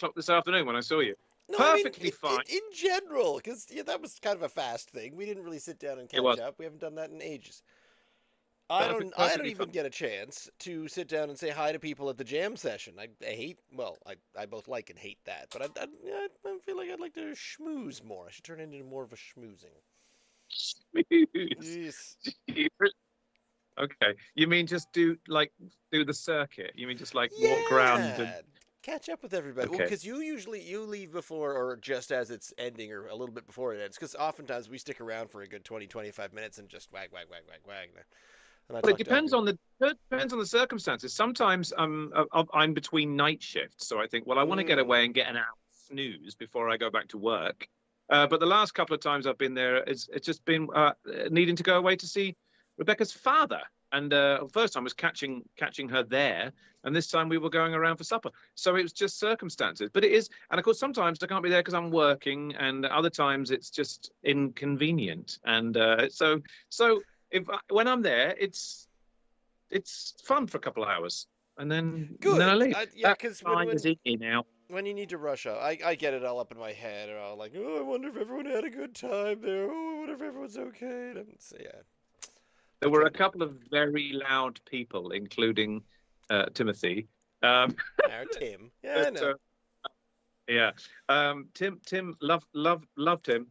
o'clock this afternoon when I saw you. No, I mean Perfectly fine. in general, because that was kind of a fast thing. We didn't really sit down and It catch was up. We haven't done that in ages. I don't perfectly even fine. get a chance to sit down and say hi to people at the jam session. I hate, well, I both like and hate that, but I feel like I'd like to schmooze more. I should turn it into more of a schmoozing. Yes. Okay. You mean just do the circuit? You mean just like walk around and Yeah. Catch up with everybody. Well, okay. because you leave before or just as it's ending or a little bit before it ends. Because oftentimes we stick around for a good 20, 25 minutes and just wag, wag, wag, wag, wag. And I Well, talk to other people. it depends on the circumstances. Sometimes I'm between night shifts, so I think, well, I want to get Mm. away and get an hour snooze before I go back to work. But the last couple of times I've been there, it's just been needing to go away to see Rebecca's father. And first time was catching her there, and this time we were going around for supper. So it was just circumstances. But it is, and of course sometimes I can't be there because I'm working, and other times it's just inconvenient. And so when I'm there, it's fun for a couple of hours, and then I Good. leave. Yeah, That because time is in now. when you need to rush out, I get it all up in my head, or all like, oh, I wonder if everyone had a good time there. Oh, I wonder if everyone's okay. And so, yeah, There I were a try to. couple of very loud people, including Timothy. Or Tim. Yeah, I but know. yeah, Tim, loved him.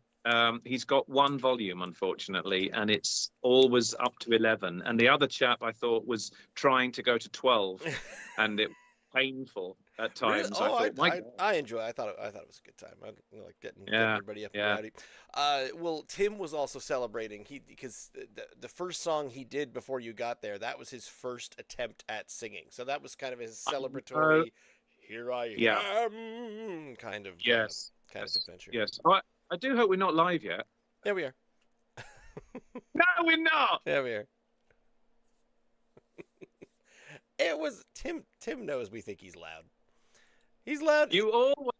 He's got one volume, unfortunately, and it's always up to 11. And the other chap I thought was trying to go to 12, and it was painful at Really? times. I Oh, thought, my God, I enjoy it. I thought it was a good time. I like getting yeah, everybody up and yeah. rowdy. Well, Tim was also celebrating. Because the first song he did before you got there, that was his first attempt at singing. So that was kind of his I know. celebratory, here I Yeah, am yes, kind of yes, adventure. yes. I do hope we're not live yet. Yeah, we are. No, we're not. Yeah, we are. It was Tim. Tim knows we think he's loud. He's loud. You always,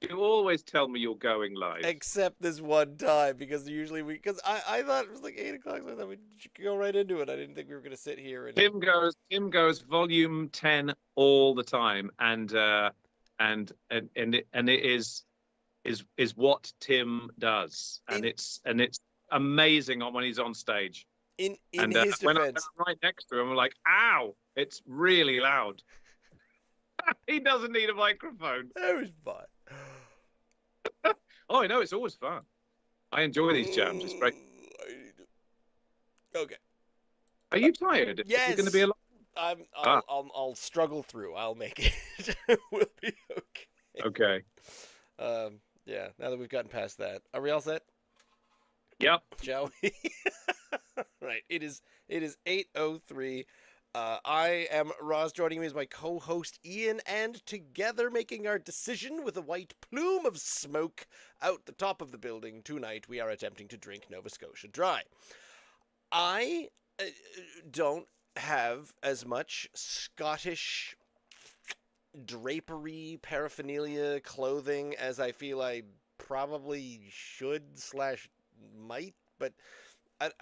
you always tell me you're going live. Except this one time because usually because I thought it was like 8 o'clock, so I thought we should go right into it. I didn't think we were gonna sit here and Tim goes volume 10 all the time, and it is what Tim does, and in it's amazing on when he's on stage. in And his when defense. I'm right next to him, I'm like, ow, it's really loud. He doesn't need a microphone. That was fun. Oh, I know, it's always fun. I enjoy these jams. It's great. Okay. Are you tired? Is it going to be a Yes. lot? Ah, I'll struggle through. I'll make it. We'll be okay. okay. Yeah. Now that we've gotten past that, are we all set? Yep. Shall we? Right. It is 8:03. I am Roz. Joining me is my co-host Ian, and together making our decision with a white plume of smoke out the top of the building tonight, we are attempting to drink Nova Scotia Dry. I don't have as much Scottish drapery, paraphernalia, clothing as I feel I probably should slash might, but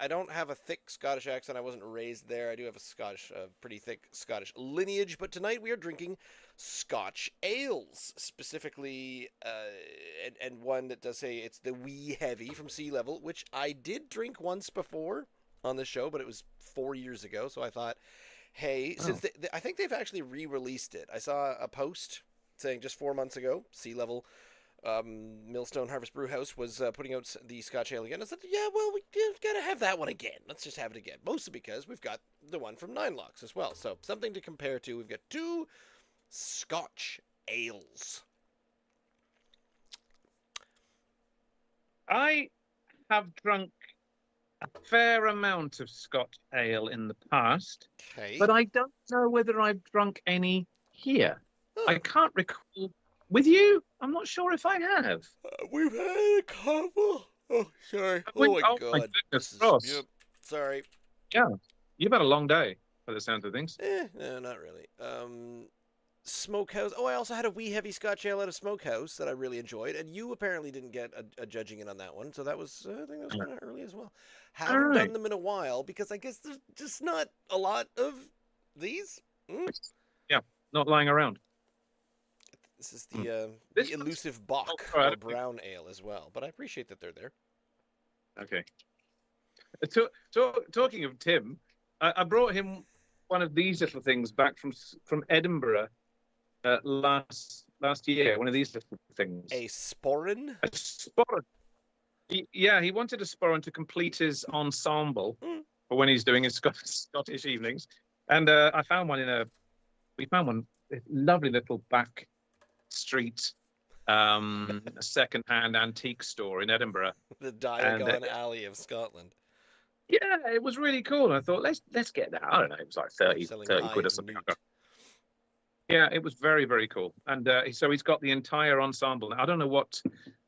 I don't have a thick Scottish accent. I wasn't raised there. I do have a pretty thick Scottish lineage. But tonight we are drinking Scotch Ales, specifically, and one that does say it's the wee heavy from Sea Level, which I did drink once before on the show, but it was 4 years ago. So I thought, hey, since Oh. I think they've actually re-released it. I saw a post saying just 4 months ago, Sea Level Millstone Harvest Brew House was putting out the Scotch Ale again. I said, yeah, well, we've got to have that one again. Let's just have it again. Mostly because we've got the one from Nine Locks as well. So something to compare to. We've got two Scotch Ales. I have drunk a fair amount of Scotch ale in the past, Okay. but I don't know whether I've drunk any here. Huh. I can't recall. With you? I'm not sure if I have. We've had a couple. Oh, sorry. Oh my Oh my God. goodness This is. Yep. cross. Sorry. Yeah, you've had a long day by the sound of things. No, not really. Smokehouse. Oh, I also had a wee heavy Scotch ale at a smokehouse that I really enjoyed, and you apparently didn't get a judging in on that one, so that was I think that was kind of early as well. All Haven't done right. them in a while because I guess there's just not a lot of these. Mm? Yeah, not lying around. This is Hmm. the This one's elusive Bock sorry, I or don't think- brown ale as well. But I appreciate that they're there. okay. Talking of Tim, I brought him one of these little things back from Edinburgh last year. One of these little things. A sporin? A sporran. Yeah, he wanted a sporran to complete his ensemble Mm. for when he's doing his Scottish evenings, and I found one we found one lovely little back street second-hand antique store in Edinburgh, The and Diagon Alley of Scotland. yeah, it was really cool. And I thought let's get that. I don't know, it was like 30 Selling 30 quid or live something. newt. Yeah, it was very, very cool. And so he's got the entire ensemble. I don't know what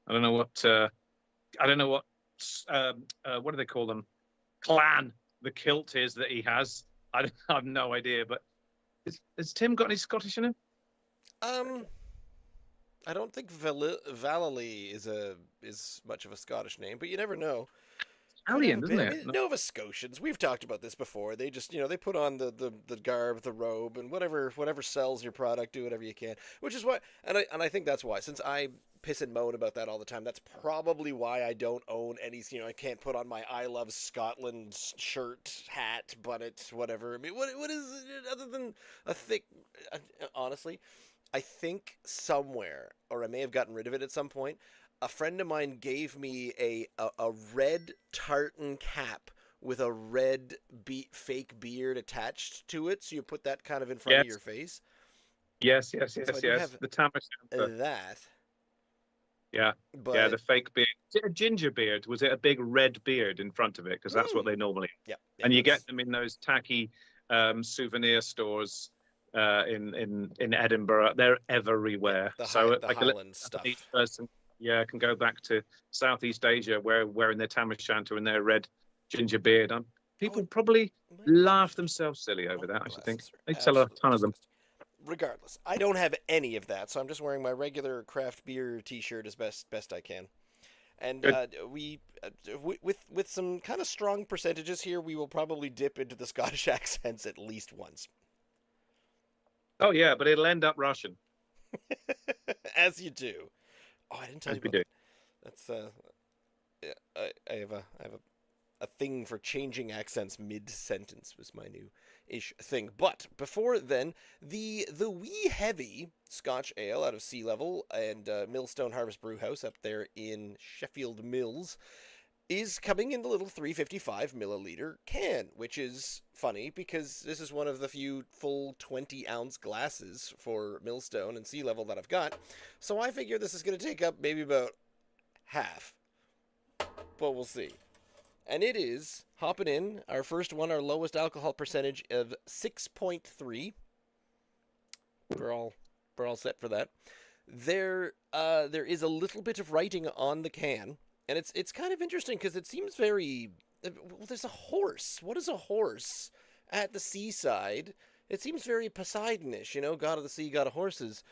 I don't know what I don't know what do they call them? Clan the kilt is that he has. I have no idea. But has Tim got any Scottish in him? I don't think Vallely is much of a Scottish name, but you never know. Could have Italian, a isn't bit. I it? mean, Nova Scotians. We've talked about this before. They just, they put on the garb, the robe, and whatever sells your product, do whatever you can. Which is why, and I think that's why. Since I piss and moan about that all the time, that's probably why I don't own any. I can't put on my I Love Scotland shirt, hat, bonnet, whatever. I mean, what is it other than a thick? Honestly, I think somewhere, or I may have gotten rid of it at some point. A friend of mine gave me a red tartan cap with a red fake beard attached to it, so you put that kind of in front of your face. Yes. So I do have The Tam O'Shanter. that. Yeah. But Yeah, the fake beard. Is it a ginger beard? Was it a big red beard in front of it? Because that's what they normally. Yeah. And you get them in those tacky souvenir stores in Edinburgh. They're everywhere. the like Highland stuff. Each person, can go back to Southeast Asia where wearing their Tam O'Shanter and their red ginger beard. People probably laugh themselves silly over that. I should think they sell a ton of them. Regardless, I don't have any of that, so I'm just wearing my regular craft beer T-shirt as best I can. And with some kind of strong percentages here, we will probably dip into the Scottish accents at least once. Oh yeah, but it'll end up Russian. As you do. Oh, I didn't tell you about that. That's yeah, I have a thing for changing accents mid-sentence was my new-ish thing. But before then, the wee heavy Scotch Ale out of Sea Level and Millstone Harvest Brewhouse up there in Sheffield Mills is coming in the little 355 milliliter can, which is funny because this is one of the few full 20-ounce glasses for Millstone and Sea Level that I've got. So I figure this is going to take up maybe about half, but we'll see. And it is hopping in our first one, our lowest alcohol percentage of 6.3. We're all set for that. There is a little bit of writing on the can, and it's kind of interesting because it seems very. Well, there's a horse. What is a horse at the seaside? It seems very Poseidonish, God of the sea, God of horses,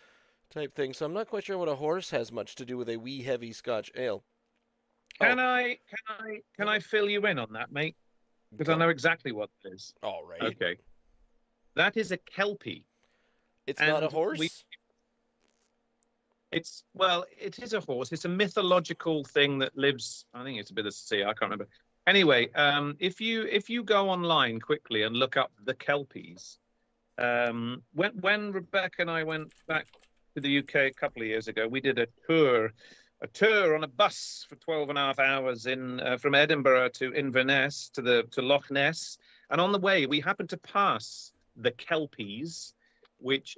type thing. So I'm not quite sure what a horse has much to do with a wee heavy Scotch ale. Can I fill you in on that, mate? Because I know exactly what it is. All right. Okay. That is a Kelpie. It's not a horse? It is a horse. It's a mythological thing that lives, I think it's a bit of the sea, I can't remember. Anyway, if you go online quickly and look up the Kelpies, when Rebecca and I went back to the UK a couple of years ago, we did a tour on a bus for 12.5 hours from Edinburgh to Inverness to Loch Ness, and on the way we happened to pass the Kelpies,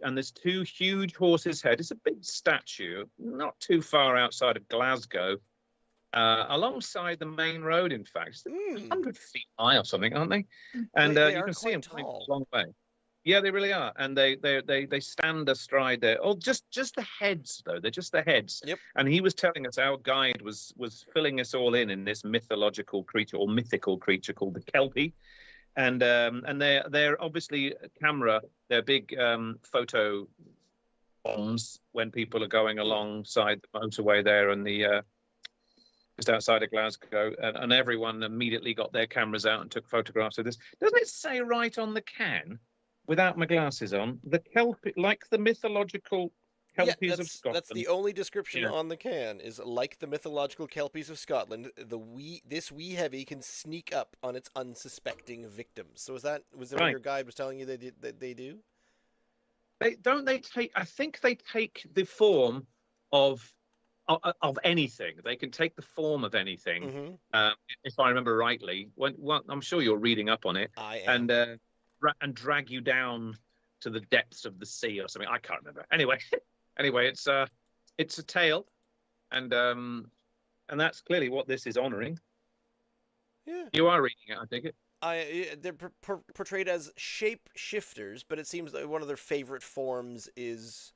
and there's two huge horses' head. It's a big statue, not too far outside of Glasgow, alongside the main road. In fact, it's 100 feet high or something, aren't they? And you can see them coming a long way. Yeah, they really are, and they stand astride there. Oh, just the heads though. They're just the heads. Yep. And he was telling us, our guide was filling us all in this mythological creature or mythical creature called the Kelpie, and they're obviously they're big photo bombs when people are going alongside the motorway there and the just outside of Glasgow, and everyone immediately got their cameras out and took photographs of this. Doesn't it say right on the can? Without my glasses on, the Kelpie, like the mythological Yeah, Kelpies of that's Scotland. the only description Yeah, on the can is like the mythological kelpies of Scotland. This wee heavy can sneak up on its unsuspecting victims. So was that what right. your guide was telling you that they do? They take. I think they take the form of anything. They can take the form of anything, Mm-hmm. uh, if I remember rightly. Well, I'm sure you're reading up on it, I am. and and drag you down to the depths of the sea or something. I can't remember. Anyway, anyway, it's a tale, and that's clearly what this is honouring. Yeah. You are reading it, I think it. They're portrayed as shape shifters, but it seems that one of their favorite forms is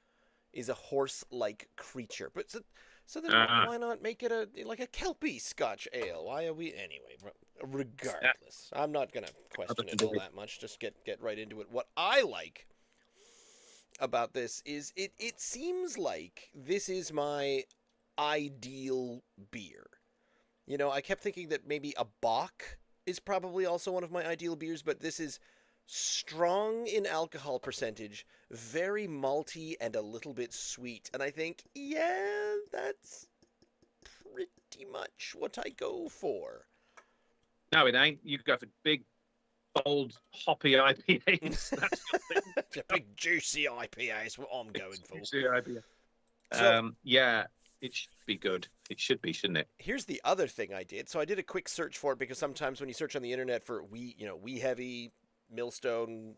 a horse-like creature. But so then Uh, why not make it like a kelpie Scotch ale? Why are we anyway? yeah, Regardless, I'm not gonna question it all indeed. that much. Just get right into it. What I like about this is it seems like this is my ideal beer. You know, I kept thinking that maybe a Bock is probably also one of my ideal beers, but this is strong in alcohol percentage, very malty and a little bit sweet. And I think, yeah, that's pretty much what I go for. No, it ain't. You go for big, bold, hoppy IPAs. That's your thing. It's a big juicy IPA is what I'm going for. Juicy IPA. So Yeah, it should be good. It should be, shouldn't it? here's the other thing I did. So I did a quick search for it because sometimes when you search on the internet for wee heavy, millstone,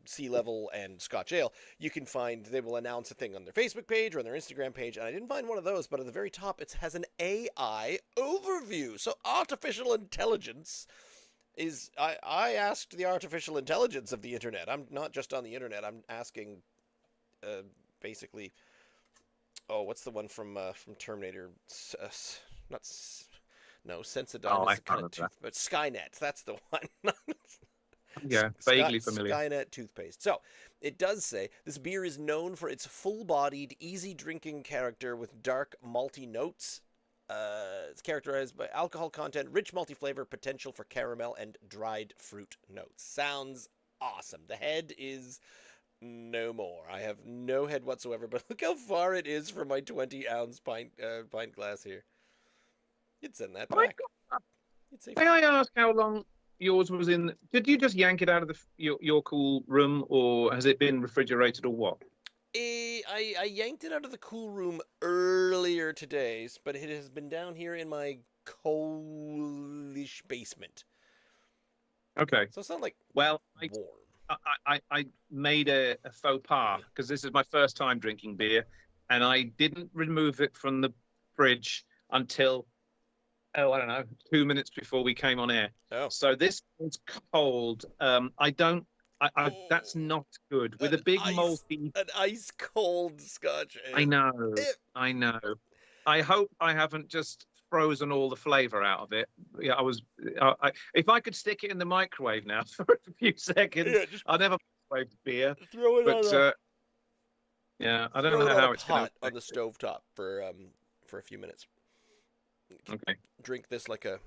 sea level, and Scotch ale, you can find they will announce a thing on their Facebook page or on their Instagram page. And I didn't find one of those, but at the very top it has an AI overview. So artificial intelligence is I asked the artificial intelligence of the internet. I'm not just on the internet. I'm asking basically oh, what's the one from Terminator? Not no, Oh, Sensodyne I is can't kind of remember that. tooth, but Skynet. That's the one. Yeah, vaguely familiar. Skynet toothpaste. So it does say this beer is known for its full-bodied, easy-drinking character with dark malty notes. It's characterized by alcohol content, rich malty flavor, potential for caramel, and dried fruit notes. Sounds awesome. The head is no more. I have no head whatsoever, but look how far it is from my 20-ounce pint glass here. You'd send that My back. God. You'd say, May I ask how long yours was in? Did you just yank it out of your cool room, or has it been refrigerated, or what? I yanked it out of the cool room earlier today, but it has been down here in my coalish basement. Okay. So it's not like Well, warm. I made a faux pas because this is my first time drinking beer, and I didn't remove it from the fridge until I don't know 2 minutes before we came on air. Oh. So this is cold. I don't. That's Oh, not good. With an a big ice, malty. an ice cold Scotch I ale. know. Eh, I know. I hope I haven't just frozen all the flavor out of it. Yeah, if I could stick it in the microwave now for a few seconds, yeah, just I never microwaved beer. throw it on But a yeah, I don't throw it know on a how it's going pot to on the stovetop for a few minutes. Okay, Drink this like a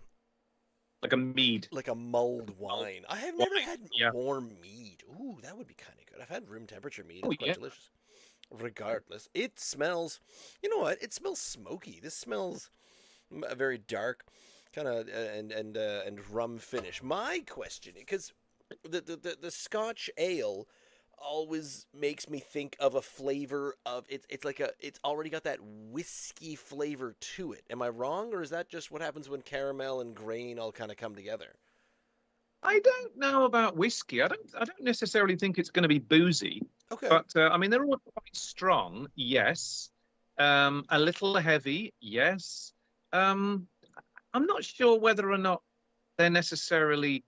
mead. like a mulled Oh, wine. I have never wine. had Yeah. warm mead. Ooh, that would be kind of good. I've had room temperature mead. Oh It's quite yeah. delicious. Regardless, it smells. You know what? It smells smoky. This smells very dark, kind of and rum finish. My question, because the Scotch ale always makes me think of a flavor of it's like it's already got that whiskey flavor to it. Am I wrong, or is that just what happens when caramel and grain all kind of come together? I don't know about whiskey. I don't necessarily think it's going to be boozy, Okay. but I mean they're all quite strong. Yes. A little heavy. Yes. Um, I'm not sure whether or not they're necessarily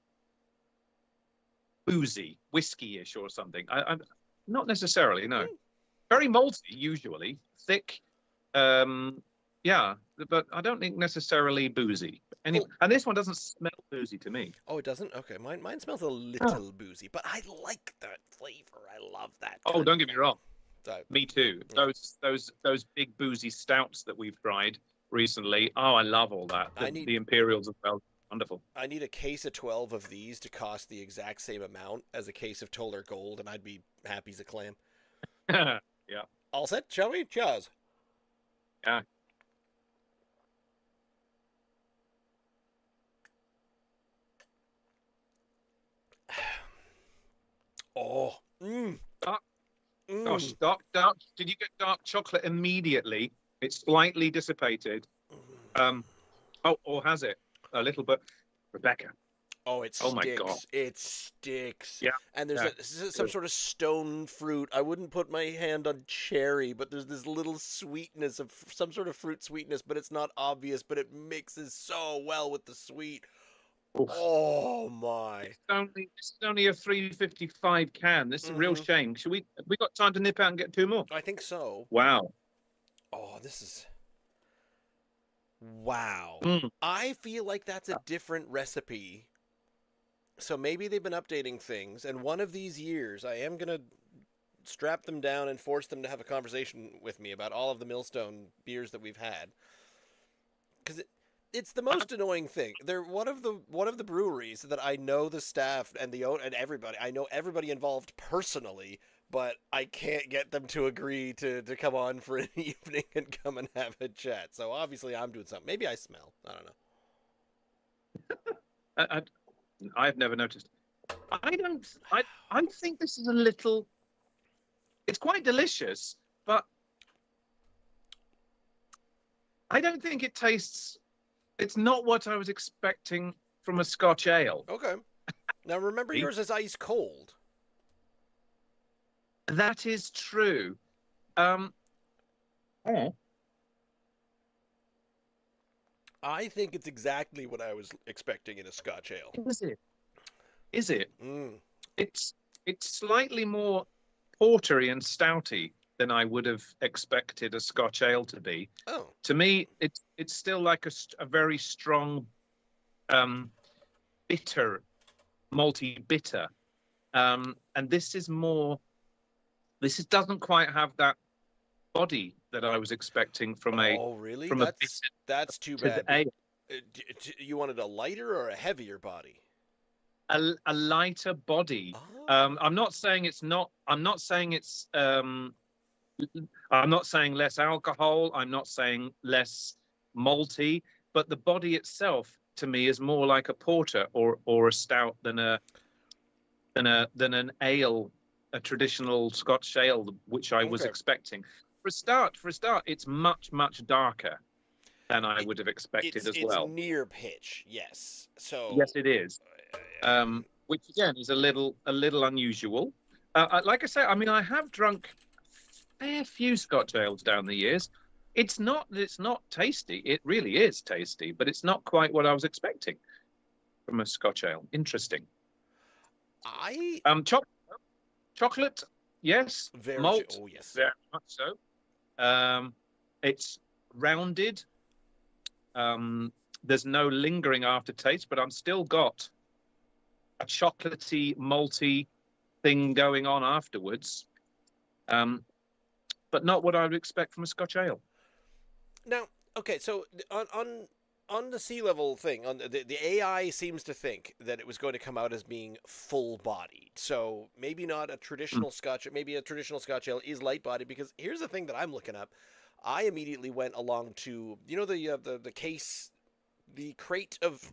boozy, whiskey-ish or something. I'm not necessarily. No. Hmm. Very malty usually, thick. Um, yeah, but I don't think necessarily boozy. Anyway, Well, and this one doesn't smell boozy to me. oh, it doesn't. Okay, mine smells a Oh, little boozy, but I like that flavor. I love that oh, kind don't of get me thing. wrong. So, Me too. yeah, Those big boozy stouts that we've tried recently. Oh, I love all that. I The need Imperials as well. Wonderful. I need a case of 12 of these to cost the exact same amount as a case of Toller Gold, and I'd be happy as a clam. Yeah. All set, shall we? Cheers. Yeah. Oh. Mmm. Dark, gosh, Mmm. dark. Did you get dark chocolate immediately? It's slightly dissipated. Oh, or has it? A little bit. Rebecca. Oh, it Oh my God. sticks. It sticks. Yeah. And there's Yeah. some sort of stone fruit. I wouldn't put my hand on cherry, but there's this little sweetness of some sort of fruit sweetness, but it's not obvious, but it mixes so well with the sweet. Oof. Oh my. This is only a 355 can. This is a real Hmm. shame. Should we? Have we got time to nip out and get two more? I think so. Wow. Oh, this is wow. Mm. I feel like that's a different recipe. So maybe they've been updating things, and one of these years I am gonna strap them down and force them to have a conversation with me about all of the Millstone beers that we've had. Because it's the most annoying thing. They're one of the breweries that I know the staff and and everybody. I know everybody involved personally, but I can't get them to agree to come on for an evening and come and have a chat. So obviously I'm doing something. Maybe I smell. I don't know. I, I've never noticed. I don't. I think this is a little. It's quite delicious, but I don't think it tastes. It's not what I was expecting from a Scotch ale. Okay. Now remember, yours is ice cold. That is true. Um, oh, I think it's exactly what I was expecting in a Scotch ale. is it? Is it? Mm. It's it's slightly more portery and stouty than I would have expected a Scotch ale to be. Oh. To me, it's still like a very strong, um, bitter, malty bitter. And this is more. Doesn't quite have that body that I was expecting Oh, really? from a That's too bitter bad. ale. You wanted a lighter or a heavier body? A lighter body. Oh. I'm not saying it's not. I'm not saying it's. I'm not saying less alcohol. I'm not saying less malty. But the body itself, to me, is more like a porter or a stout than an ale, a traditional Scotch ale, which I was Okay. expecting. For a start, it's much darker than I It, would have expected as it's well. near pitch, yes. So, Yes, it is. Which again is a little unusual. Like I say, I mean, I have drunk a fair few Scotch ales down the years. It's not tasty. It really is tasty, but it's not quite what I was expecting from a Scotch ale. Interesting. I Chocolate, yes. Malt, oh yes. very much so. It's rounded. There's no lingering aftertaste, but I'm still got a chocolatey, malty thing going on afterwards. But not what I would expect from a Scotch ale. Now, okay, so on the sea level thing, on the AI seems to think that it was going to come out as being full bodied. So maybe not a Mm. traditional Scotch, maybe a traditional Scotch ale is light bodied because here's the thing that I'm looking up. I immediately went along to the case, the crate of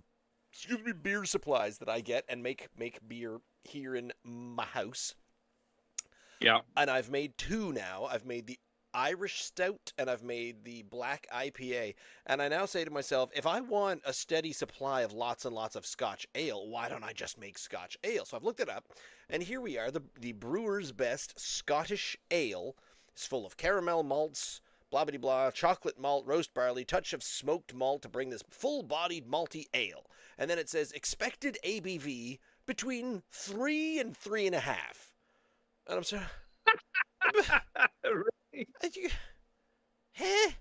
beer supplies that I get and make beer here in my house. Yeah. And I've made two now. I've made the Irish Stout and I've made the Black IPA. And I now say to myself, if I want a steady supply of lots and lots of Scotch Ale, why don't I just make Scotch Ale? So I've looked it up, and here we are. The Brewer's Best Scottish Ale is full of caramel malts, blah blah blah, chocolate malt, roast barley, touch of smoked malt to bring this full-bodied malty ale. And then it says expected ABV between 3 and 3.5. And I'm sorry. Really? Huh?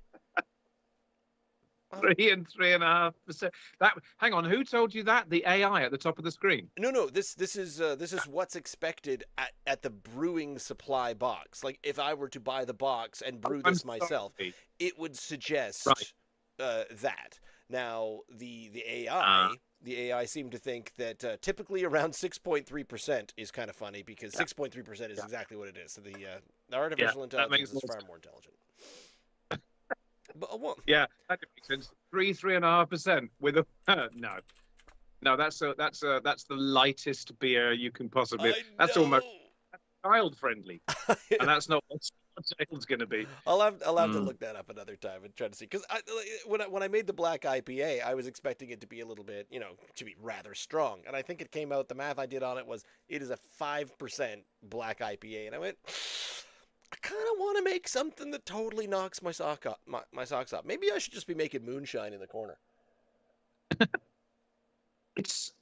3.5%. That. Hang on. Who told you that? The AI at the top of the screen. No. This is what's expected at the brewing supply box. Like if I were to buy the box and brew I'm this myself, sorry. it would Right. suggest that. Now the Uh, AI seemed to think that typically around 6.3% is kind of funny because yeah. 6.3% is Yeah. exactly what it is. So Yeah, Artificial that intelligence makes is more far sense. more intelligent. But well, Yeah, that makes sense. 3.5% with a no. No, that's the lightest beer you can possibly. I That's almost know. child friendly, and that's not what Scotch Ale's going to be. I'll have to Mm. look that up another time and try to see because when I made the black IPA, I was expecting it to be a little bit, to be rather strong, and I think it came out. The math I did on it was it is a 5% black IPA, and I went, I kind of want to make something that totally knocks my socks off. Maybe I should just be making moonshine in the corner.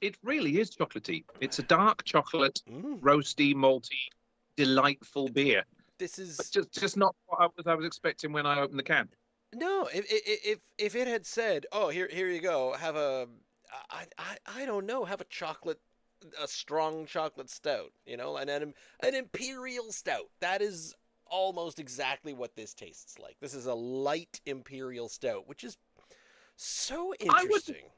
It really is chocolatey. It's a dark chocolate, Mm, roasty, malty, delightful beer, this but is just not what I was expecting when I opened the can. no. If it had said, "Oh, here you go, have a," I don't know, have a strong chocolate stout, an imperial stout. That is almost exactly what this tastes like. This is a light imperial stout, which is so I would, interesting.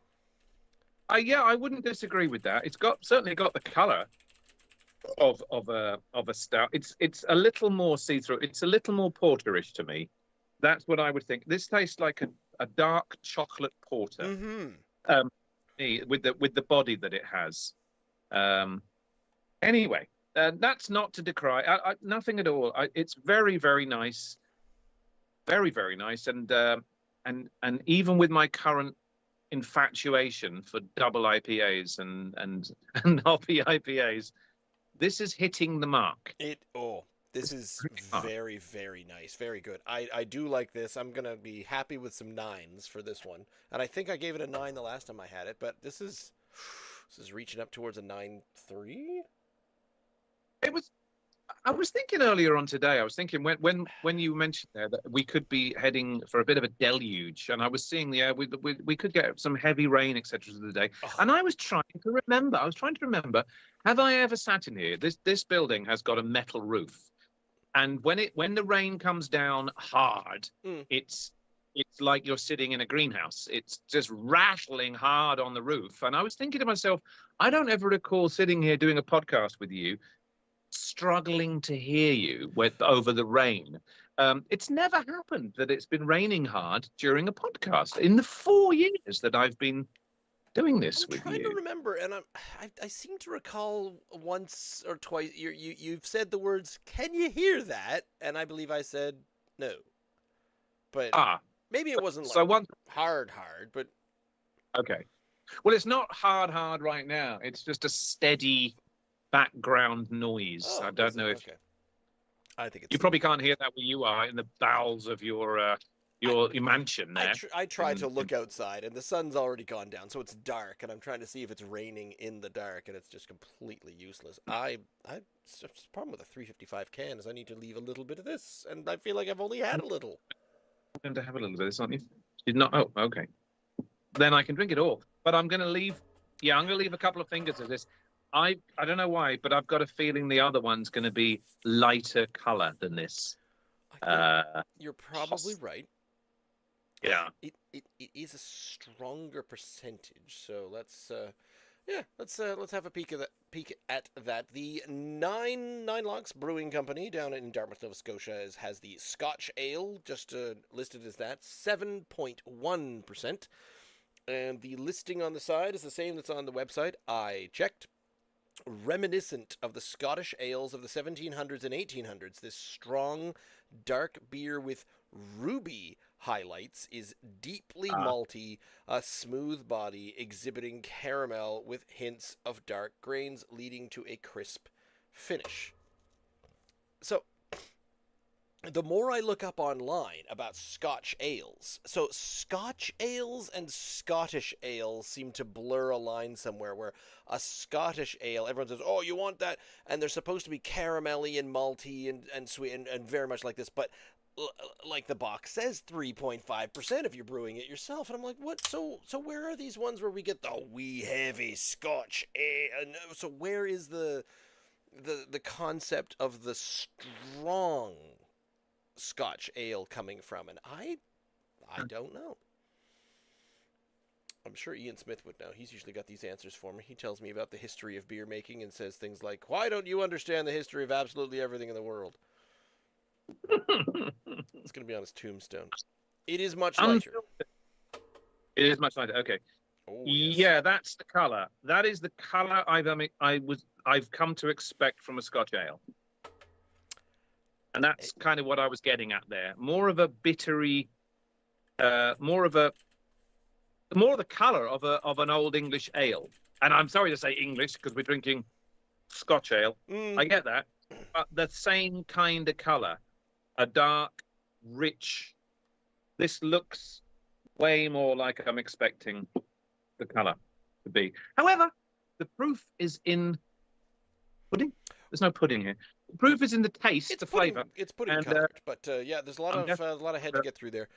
yeah, I wouldn't disagree with that. It's got certainly got the color of a stout. It's a little more see through. It's a little more porterish to me. That's what I would think. This tastes like a dark chocolate porter. Mm-hmm. Um, with the body that it has. Um, anyway, that's not to decry. Nothing at all. It's very very nice, very very nice, and even with my current infatuation for double IPAs and and hoppy IPAs, this is hitting the mark. This is Mark. very, very nice. Very good. I do like this. I'm gonna be happy with some nines for this one. And I think I gave it a 9 the last time I had it, but this is reaching up towards a 9.3. It was. I was thinking earlier on today. I was thinking when you mentioned there that we could be heading for a bit of a deluge, and I was seeing we could get some heavy rain, etc. today. Oh, And I was trying to remember. I was trying to remember. Have I ever sat in here? This building has got a metal roof, and when the rain comes down hard, mm. it's like you're sitting in a greenhouse. It's just rattling hard on the roof. And I was thinking to myself, I don't ever recall sitting here doing a podcast with you struggling to hear you over the rain. It's never happened that it's been raining hard during a podcast in the 4 years that I've been doing I'm this with trying to you. remember, and I seem to recall once or twice you've said the words, "Can you hear that?" And I believe I said no, but Ah, maybe it wasn't like so once, hard, but okay. Well, it's not hard right now. It's just a steady background noise. I oh, don't is it? know if Okay. I think it's you probably can't hear that where you are in the bowels of your I, your mansion there. I try to look outside, and the sun's already gone down, so it's dark, and I'm trying to see if it's raining in the dark, and it's just completely useless. The problem with a 355 can is I need to leave a little bit of this, and I feel like I've only had a little. Going to have a little bit of this, aren't you? Did not. Oh, okay. Then I can drink it all. But I'm going to leave. Yeah, I'm going to leave a couple of fingers of this. I don't know why, but I've got a feeling the other one's going to be lighter color than this. I think Uh, you're probably right. yeah. It is a stronger percentage, so let's have a peek at that. The Nine Locks Brewing Company down in Dartmouth, Nova Scotia has the Scotch Ale just listed as that 7.1%, and the listing on the side is the same that's on the website. I checked. Reminiscent of the Scottish ales of the 1700s and 1800s, this strong, dark beer with ruby highlights is deeply Uh, malty, a smooth body exhibiting caramel with hints of dark grains, leading to a crisp finish. So, the more I look up online about Scotch ales, so Scotch ales and Scottish ales seem to blur a line somewhere where a Scottish ale, everyone says, oh, you want that? And they're supposed to be caramelly and malty and sweet and very much like this, but like the box says 3.5% if you're brewing it yourself. And I'm like, what? So where are these ones where we get the wee heavy Scotch ale? So where is the concept of the strong Scotch ale coming from? And I don't know. I'm sure Ian Smith would know. He's usually got these answers for me. He tells me about the history of beer making and says things like, why don't you understand the history of absolutely everything in the world? It's going to be on his tombstone. It is much lighter. Unfiltered. It is much lighter. Okay. Oh yes. Yeah, that's the color. That is the color I've come to expect from a Scotch ale. And that's kind of what I was getting at there. More of a bittery, more of the color of an old English ale. And I'm sorry to say English because we're drinking Scotch ale. I get that, but the same kind of color, a dark, rich. This looks way more like I'm expecting the color to be. However, the proof is in pudding. There's no pudding here. The proof is in the taste, the flavor. It's pudding colored, but yeah, there's a lot of head to get through there.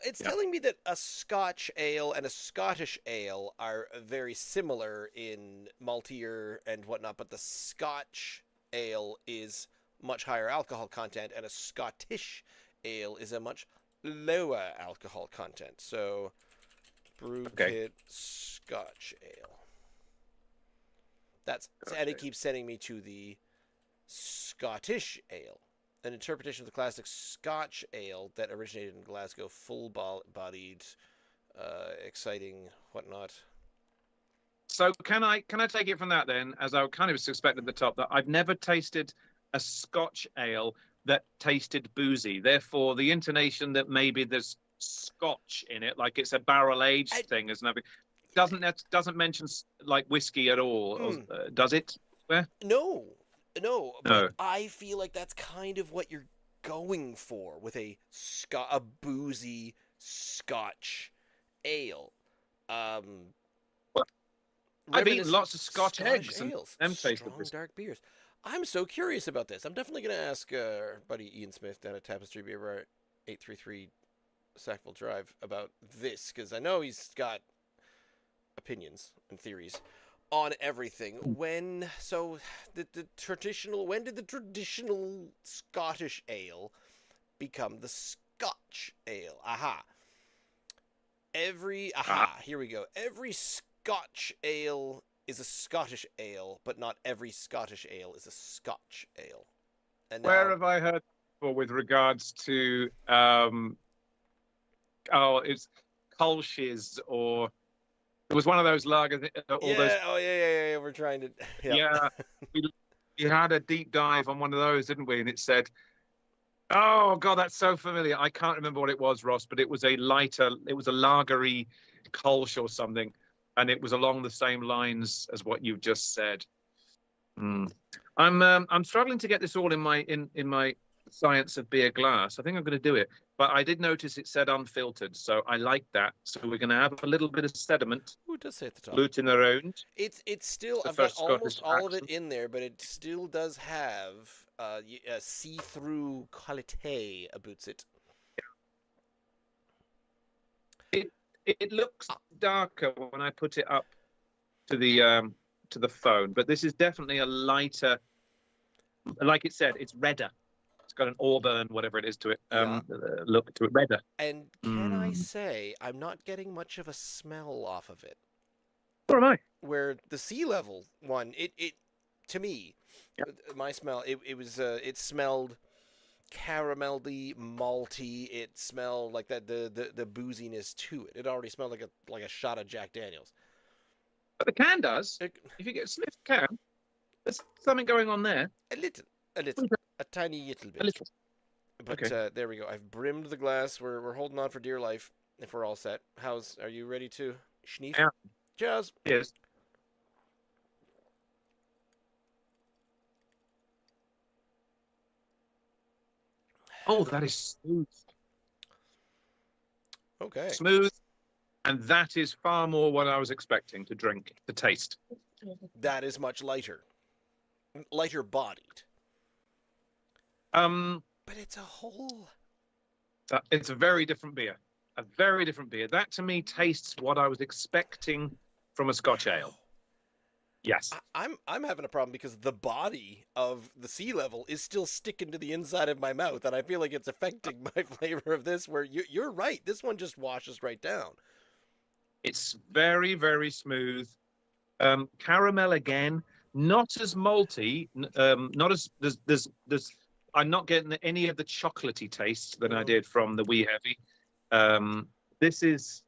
It's telling me that a Scotch ale and a Scottish ale are very similar in maltier and whatnot, but the Scotch ale is much higher alcohol content, and a Scottish ale is a much lower alcohol content. So, brew kit Scotch ale. And it keeps sending me to the Scottish ale, an interpretation of the classic Scotch ale that originated in Glasgow, full-bodied, exciting, whatnot. So can I take it from that then, as I kind of suspected at the top, that I've never tasted a Scotch ale that tasted boozy. Therefore, the intonation that maybe there's Scotch in it, like it's a barrel-aged thing, isn't it? Doesn't mention like whiskey at all, or, does it? Where? No, but I feel like that's kind of what you're going for with a boozy Scotch ale. I've eaten lots of Scotch eggs and them strong dark beers. I'm so curious about this. I'm definitely going to ask our buddy Ian Smith down at Tapestry Beer Bar, 833 Sackville Drive, about this, because I know he's got opinions and theories on everything. When did the traditional Scottish ale become the Scotch ale? Here we go. Every Scotch ale is a Scottish ale, but not every Scottish ale is a Scotch ale. And where have I heard before with regards to it's Kolsch's, or it was one of those lager. Yeah. We're trying to. Yeah, we had a deep dive on one of those, didn't we? And it said, "Oh God, that's so familiar." I can't remember what it was, Ross, but it was a lagery Kolsch or something, and it was along the same lines as what you've just said. I'm struggling to get this all in my science of beer glass. I think I'm going to do it, but I did notice it said unfiltered, so I like that. So we're going to have a little bit of sediment. Ooh, it does say at the top. Gluten around. It's still, I've got almost all of it in there, but it still does have a see-through qualité about it. It looks darker when I put it up to the phone, but this is definitely a lighter. Like it said, it's redder. It's got an auburn, whatever it is, to it. Look to it, redder. And can I say, I'm not getting much of a smell off of it. Or am I? Where the sea level one, it to me, my smell, it smelled caramelly, malty. It smelled like that the booziness to it. It already smelled like a shot of Jack Daniels. But the can does. If you get a sniff can, there's something going on there. A little, a tiny little bit. A little. But okay. There we go. I've brimmed the glass. We're holding on for dear life. If we're all set, are you ready to schneef? Yeah. Cheers. Yes. Oh, that is smooth. Okay. Smooth, and that is far more what I was expecting to drink, to taste. That is much lighter bodied. But it's a whole. It's a very different beer. A very different beer. That to me tastes what I was expecting from a Scotch ale. Yes. I'm having a problem because the body of the sea level is still sticking to the inside of my mouth, and I feel like it's affecting my flavor of this. Where you're right, this one just washes right down. It's very, very smooth. Caramel again, not as malty. Not as there's I'm not getting any of the chocolatey tastes than I No. did from the Wee Heavy. This is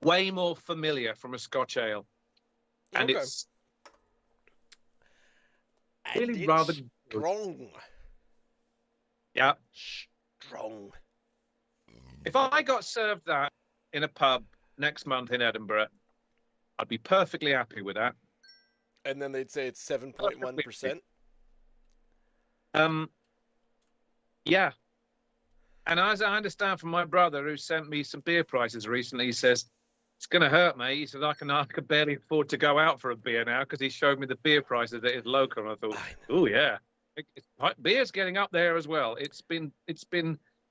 way more familiar from a Scotch ale, and Okay. it's And really rather it's good. strong. Yeah. Strong. If I got served that in a pub next month in Edinburgh, I'd be perfectly happy with that. And then they'd say it's Perfectly 7.1%. happy. Yeah. And as I understand from my brother, who sent me some beer prices recently, he says, it's going to hurt, mate. He said, I can barely afford to go out for a beer now because he showed me the beer prices at his local. And I thought, oh, yeah. Beer's getting up there as well. It's been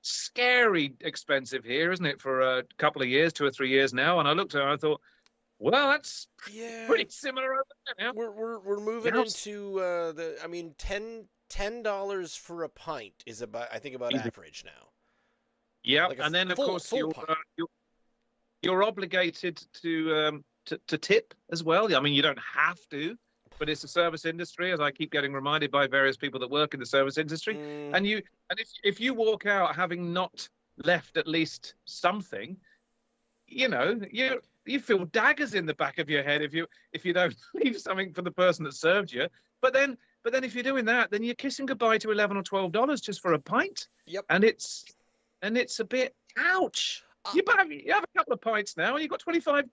scary expensive here, isn't it, for a couple of years, 2 or 3 years now. And I looked at it and I thought, well, that's pretty similar over there now. We're moving into $10 for a pint is about average now. Yeah, like and then of course full you're obligated to tip as well. I mean, you don't have to, but it's a service industry, as I keep getting reminded by various people that work in the service industry. And if you walk out having not left at least something, you feel daggers in the back of your head if you don't leave something for the person that served you. But then if you're doing that, then you're kissing goodbye to $11 or $12 just for a pint. Yep. And it's a bit ouch. You have a couple of pints now, and you've got $25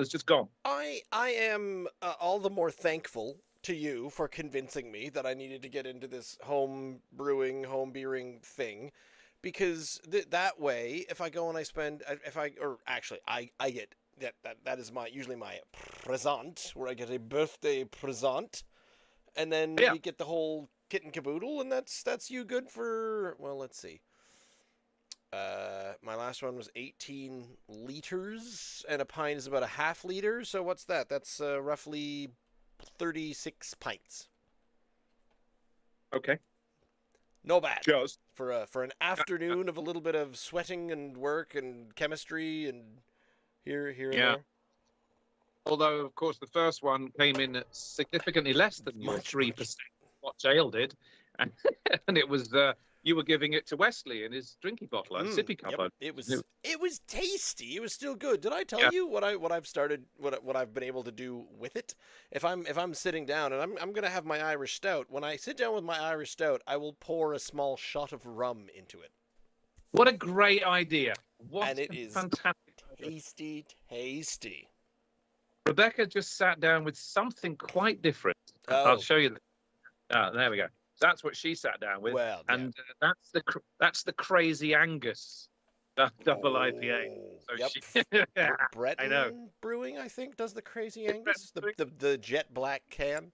just gone. I am all the more thankful to you for convincing me that I needed to get into this home brewing, home beering thing, because that way, if I go and I spend, I get that is usually my present, where I get a birthday present, and then we get the whole kit and caboodle, and that's you good for, well, let's see. My last one was 18 liters, and a pint is about a half liter. So what's that? That's roughly 36 pints. Okay. No bad. Just for an afternoon of a little bit of sweating and work and chemistry and here and there. Although, of course, the first one came in at significantly less than your 3% Scotch Ale did, and it was. You were giving it to Wesley in his drinking bottle, a sippy cup. Yep. It was tasty. It was still good. Did I tell you what I've been able to do with it? If I'm sitting down and I'm gonna have my Irish Stout, when I sit down with my Irish Stout, I will pour a small shot of rum into it. What a great idea! And it is fantastic. Tasty. Rebecca just sat down with something quite different. I'll show you. There we go. That's what she sat down with, and that's the Crazy Angus double IPA. So Breton Brewing, I think, does the Crazy Angus, the jet black can.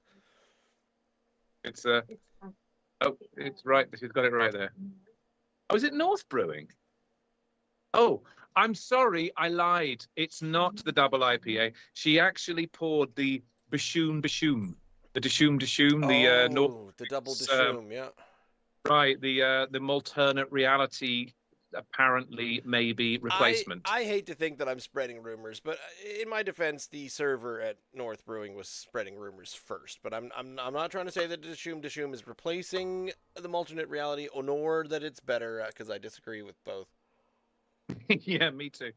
It's right. She's got it right there. Oh, is it North Brewing? Oh, I'm sorry, I lied. It's not the double IPA. She actually poured the Bashoom. The Dishoom, the double Dishoom, yeah. Right, the alternate reality, apparently, maybe replacement. I hate to think that I'm spreading rumors, but in my defense, the server at North Brewing was spreading rumors first. But I'm not trying to say that Dishoom is replacing the alternate reality, nor that it's better, because I disagree with both. Yeah, me too.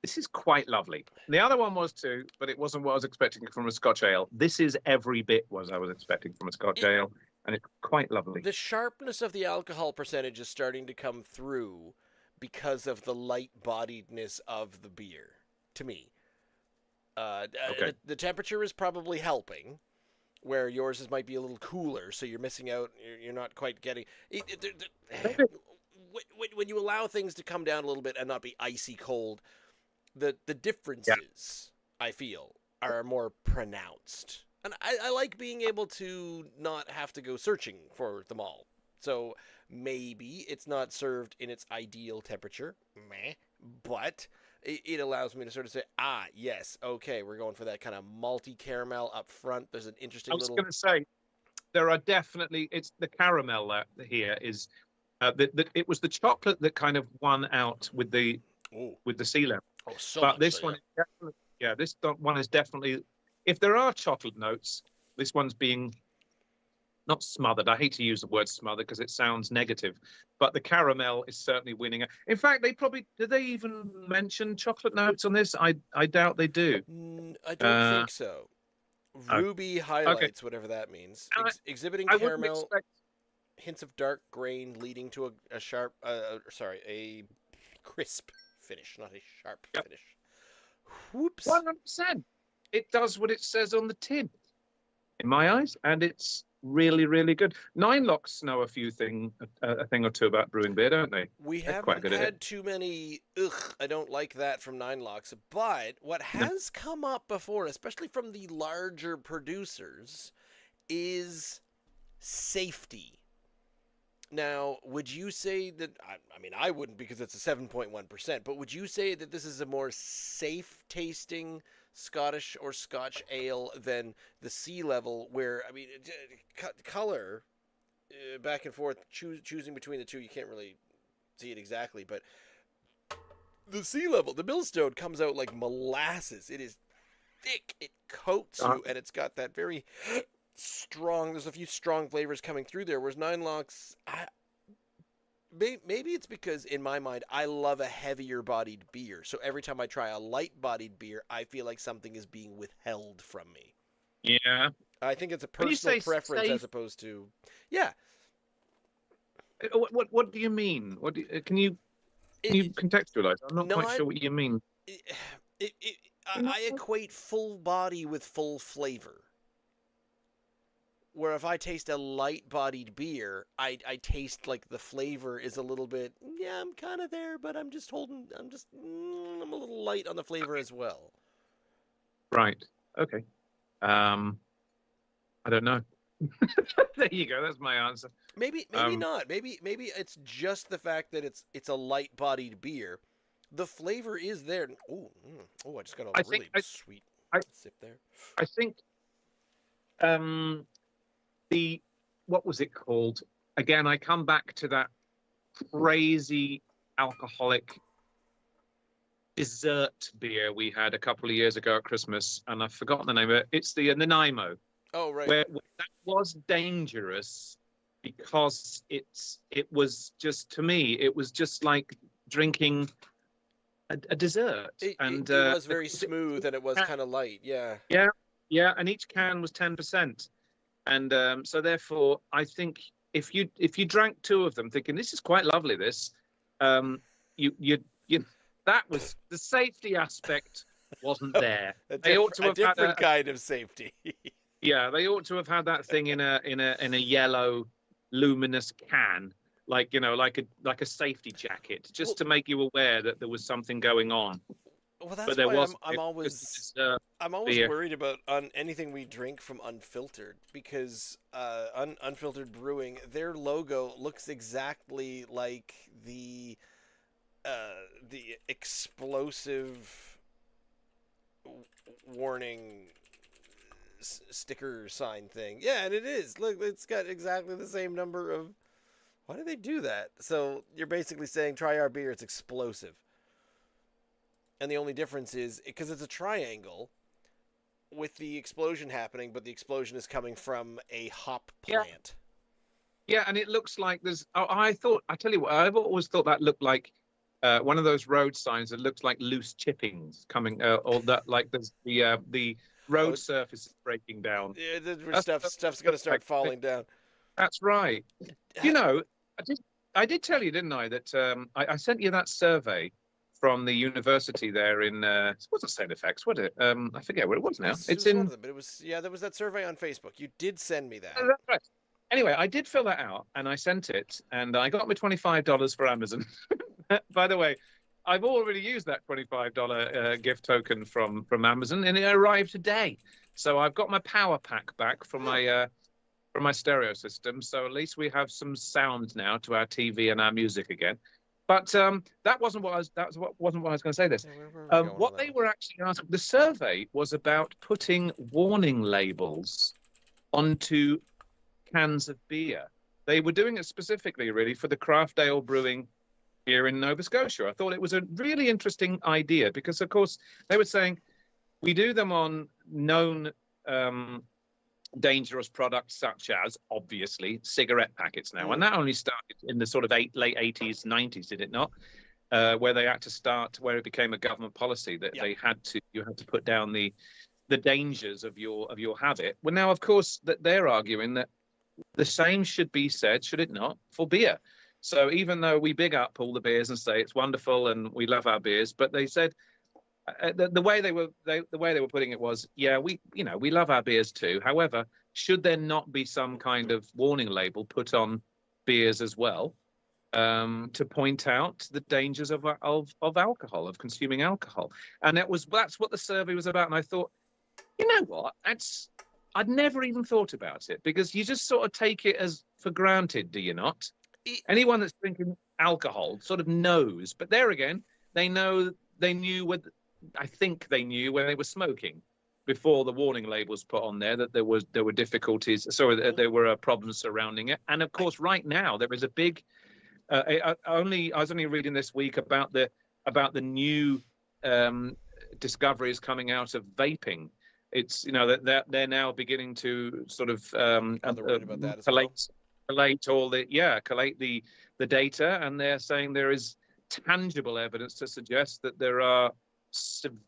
This is quite lovely. The other one was too, but it wasn't what I was expecting from a Scotch Ale. This is every bit what I was expecting from a Scotch Ale, and it's quite lovely. The sharpness of the alcohol percentage is starting to come through because of the light-bodiedness of the beer, to me. The temperature is probably helping, where yours might be a little cooler, so you're missing out. You're not quite getting... When you allow things to come down a little bit and not be icy cold... The differences, I feel, are more pronounced. And I like being able to not have to go searching for them all. So maybe it's not served in its ideal temperature, but it allows me to sort of say, yes, okay, we're going for that kind of malty caramel up front. There's an interesting little... I was going to say, there are definitely... It's the caramel here is... it was the chocolate that kind of won out with the sea level. Oh, so but much this so, one, this one is definitely. If there are chocolate notes, This one's being not smothered. I hate to use the word smothered because it sounds negative, but the caramel is certainly winning. In fact, did they even mention chocolate notes on this? I doubt they do. I don't Uh, think so. oh, Ruby okay. highlights, whatever that means. Exhibiting I wouldn't caramel, expect. hints of dark grain leading to a sharp, a crisp finish, not a sharp Yep, finish. Whoops. 100%. It does what it says on the tin, in my eyes, and it's really, really good. Nine Locks know a thing or two about brewing beer, don't they? We They're quite haven't good at it. had too many, I don't like that from Nine Locks, but what No. has come up before, especially from the larger producers, is safety. Now, would you say that, I mean, I wouldn't because it's a 7.1%, but would you say that this is a more safe tasting Scottish or Scotch ale than the Sea Level, where, I mean, color, back and forth, choosing between the two, you can't really see it exactly, but the Sea Level, the Millstone comes out like molasses. It is thick, it coats you, and it's got that very strong, there's a few strong flavors coming through there, whereas Nine Locks, maybe it's because in my mind I love a heavier bodied beer, so every time I try a light bodied beer I feel like something is being withheld from me. Yeah. I think it's a When you personal say preference safe, as opposed to, yeah. what do you mean? Can you It, contextualize? I'm not quite not sure what you mean. it, I equate full body with full flavor. Where if I taste a light-bodied beer, I taste like the flavor is a little bit, yeah, I'm kind of there, but I'm a little light on the flavor as well. Right. Okay. I don't know. There you go. That's my answer. Maybe Um, not. Maybe it's just the fact that it's a light-bodied beer. The flavor is there. Oh, I just got a I think really sweet I sip there. I think um the what was it called? Again, I come back to that crazy alcoholic dessert beer we had a couple of years ago at Christmas, and I've forgotten the name of it. It's the Nanaimo, Oh, right. where that was dangerous because it was just, to me, it was just like drinking a dessert, and It was very because smooth and it was kind of light. Yeah. yeah, yeah, and each can was 10%. And so therefore, I think if you drank two of them, thinking this is quite lovely, this um, you that was the safety aspect wasn't there. They ought to A have had different kind of safety. yeah, they ought to have had that thing in a yellow luminous can, like like a safety jacket, Well, just to make you aware that there was something going on. well, But that's there why wasn't. I'm It was always just I'm always beer. worried about anything we drink from Unfiltered because Unfiltered Brewing, their logo looks exactly like the explosive warning sticker sign thing. Yeah, and it is. Look, it's got exactly the same number of. Why do they do that? So you're basically saying try our beer. It's explosive. And the only difference is because it's a triangle with the explosion happening, but the explosion is coming from a hop Yeah, plant. yeah, and it looks like there's. Oh, I tell you what, I've always thought that looked like one of those road signs that looks like loose chippings coming, or that like there's the Oh, road surface is breaking down. yeah, That's what stuff's it gonna looks start like. falling down. That's right. You know, I did I did tell you, didn't I, that I sent you that survey from the university there in it wasn't St. FX, was it? I forget where it was now. It It's was one in of them, but it was yeah. There was that survey on Facebook. You did send me oh, that. that's right. Anyway, I did fill that out and I sent it and I got my $25 for Amazon. By the way, I've already used that $25 gift token from Amazon and it arrived today. So I've got my power pack back from my stereo system. So at least we have some sound now to our TV and our music again. But that wasn't what I was. Wasn't what I was going to say. This. Yeah, where were we going on What that they one? were actually asking. The survey was about putting warning labels onto cans of beer. They were doing it specifically, really, for the craft ale brewing here in Nova Scotia. I thought it was a really interesting idea because, of course, they were saying we do them on known dangerous products such as, obviously, cigarette packets now. And Mm. that only started in the sort of late 80s, 90s, did it not? Where they had to start, where it became a government policy that Yeah. you had to put down the dangers of your habit. Well, now, of course, that they're arguing that the same should be said, should it not, for beer. So even though we big up all the beers and say it's wonderful and we love our beers, but they said the way the way they were putting it was, yeah, we love our beers too. However, should there not be some kind of warning label put on beers as well, to point out the dangers of alcohol, of consuming alcohol? And that's what the survey was about. And I thought, you know what, I'd never even thought about it, because you just sort of take it as for granted, do you not? Anyone that's drinking alcohol sort of knows, but there again, they knew I think they knew when they were smoking before the warning labels put on there that there were difficulties. So there were problems surrounding it. And of course, right now there is a big. I was only reading this week about the new discoveries coming out of vaping. It's that they're now beginning to sort of they're worried about that as well. collate the data, and they're saying there is tangible evidence to suggest that there are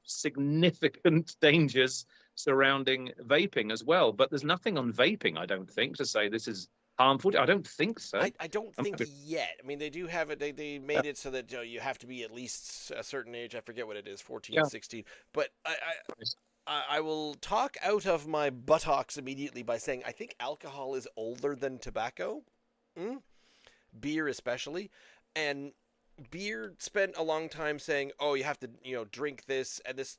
significant dangers surrounding vaping as well. But there's nothing on vaping, I don't think, to say this is harmful. I don't think so. I don't think yet. I mean, they do have it. They made it so that you have to be at least a certain age. I forget what it is, 14, 16. But I will talk out of my buttocks immediately by saying I think alcohol is older than tobacco, beer especially, and beer spent a long time saying, oh, you have to drink this, and this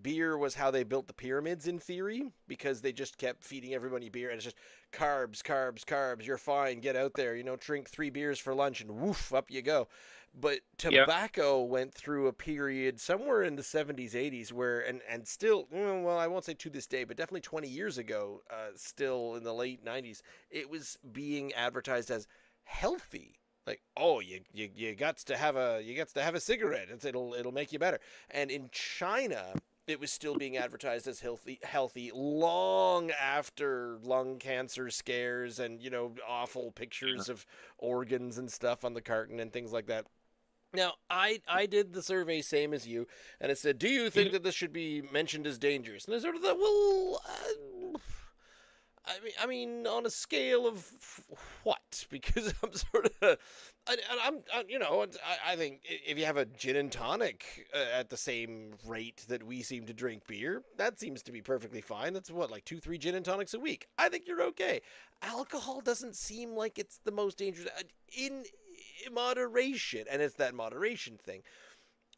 beer was how they built the pyramids in theory, because they just kept feeding everybody beer, and it's just carbs, carbs, carbs. You're fine. Get out there. Drink 3 beers for lunch, and woof, up you go. But tobacco went through a period somewhere in the 70s, 80s where, and still, well, I won't say to this day, but definitely 20 years ago, still in the late 90s, it was being advertised as healthy. Like, oh, you got to have a cigarette. It'll make you better. And in China, it was still being advertised as healthy long after lung cancer scares and awful pictures of organs and stuff on the carton and things like that. Now, I did the survey same as you, and it said, do you think that this should be mentioned as dangerous? And I sort of thought, well, I mean, on a scale of what? Because I'm sort of, I think if you have a gin and tonic at the same rate that we seem to drink beer, that seems to be perfectly fine. That's what, like 2-3 gin and tonics a week. I think you're okay. Alcohol doesn't seem like it's the most dangerous in moderation, and it's that moderation thing.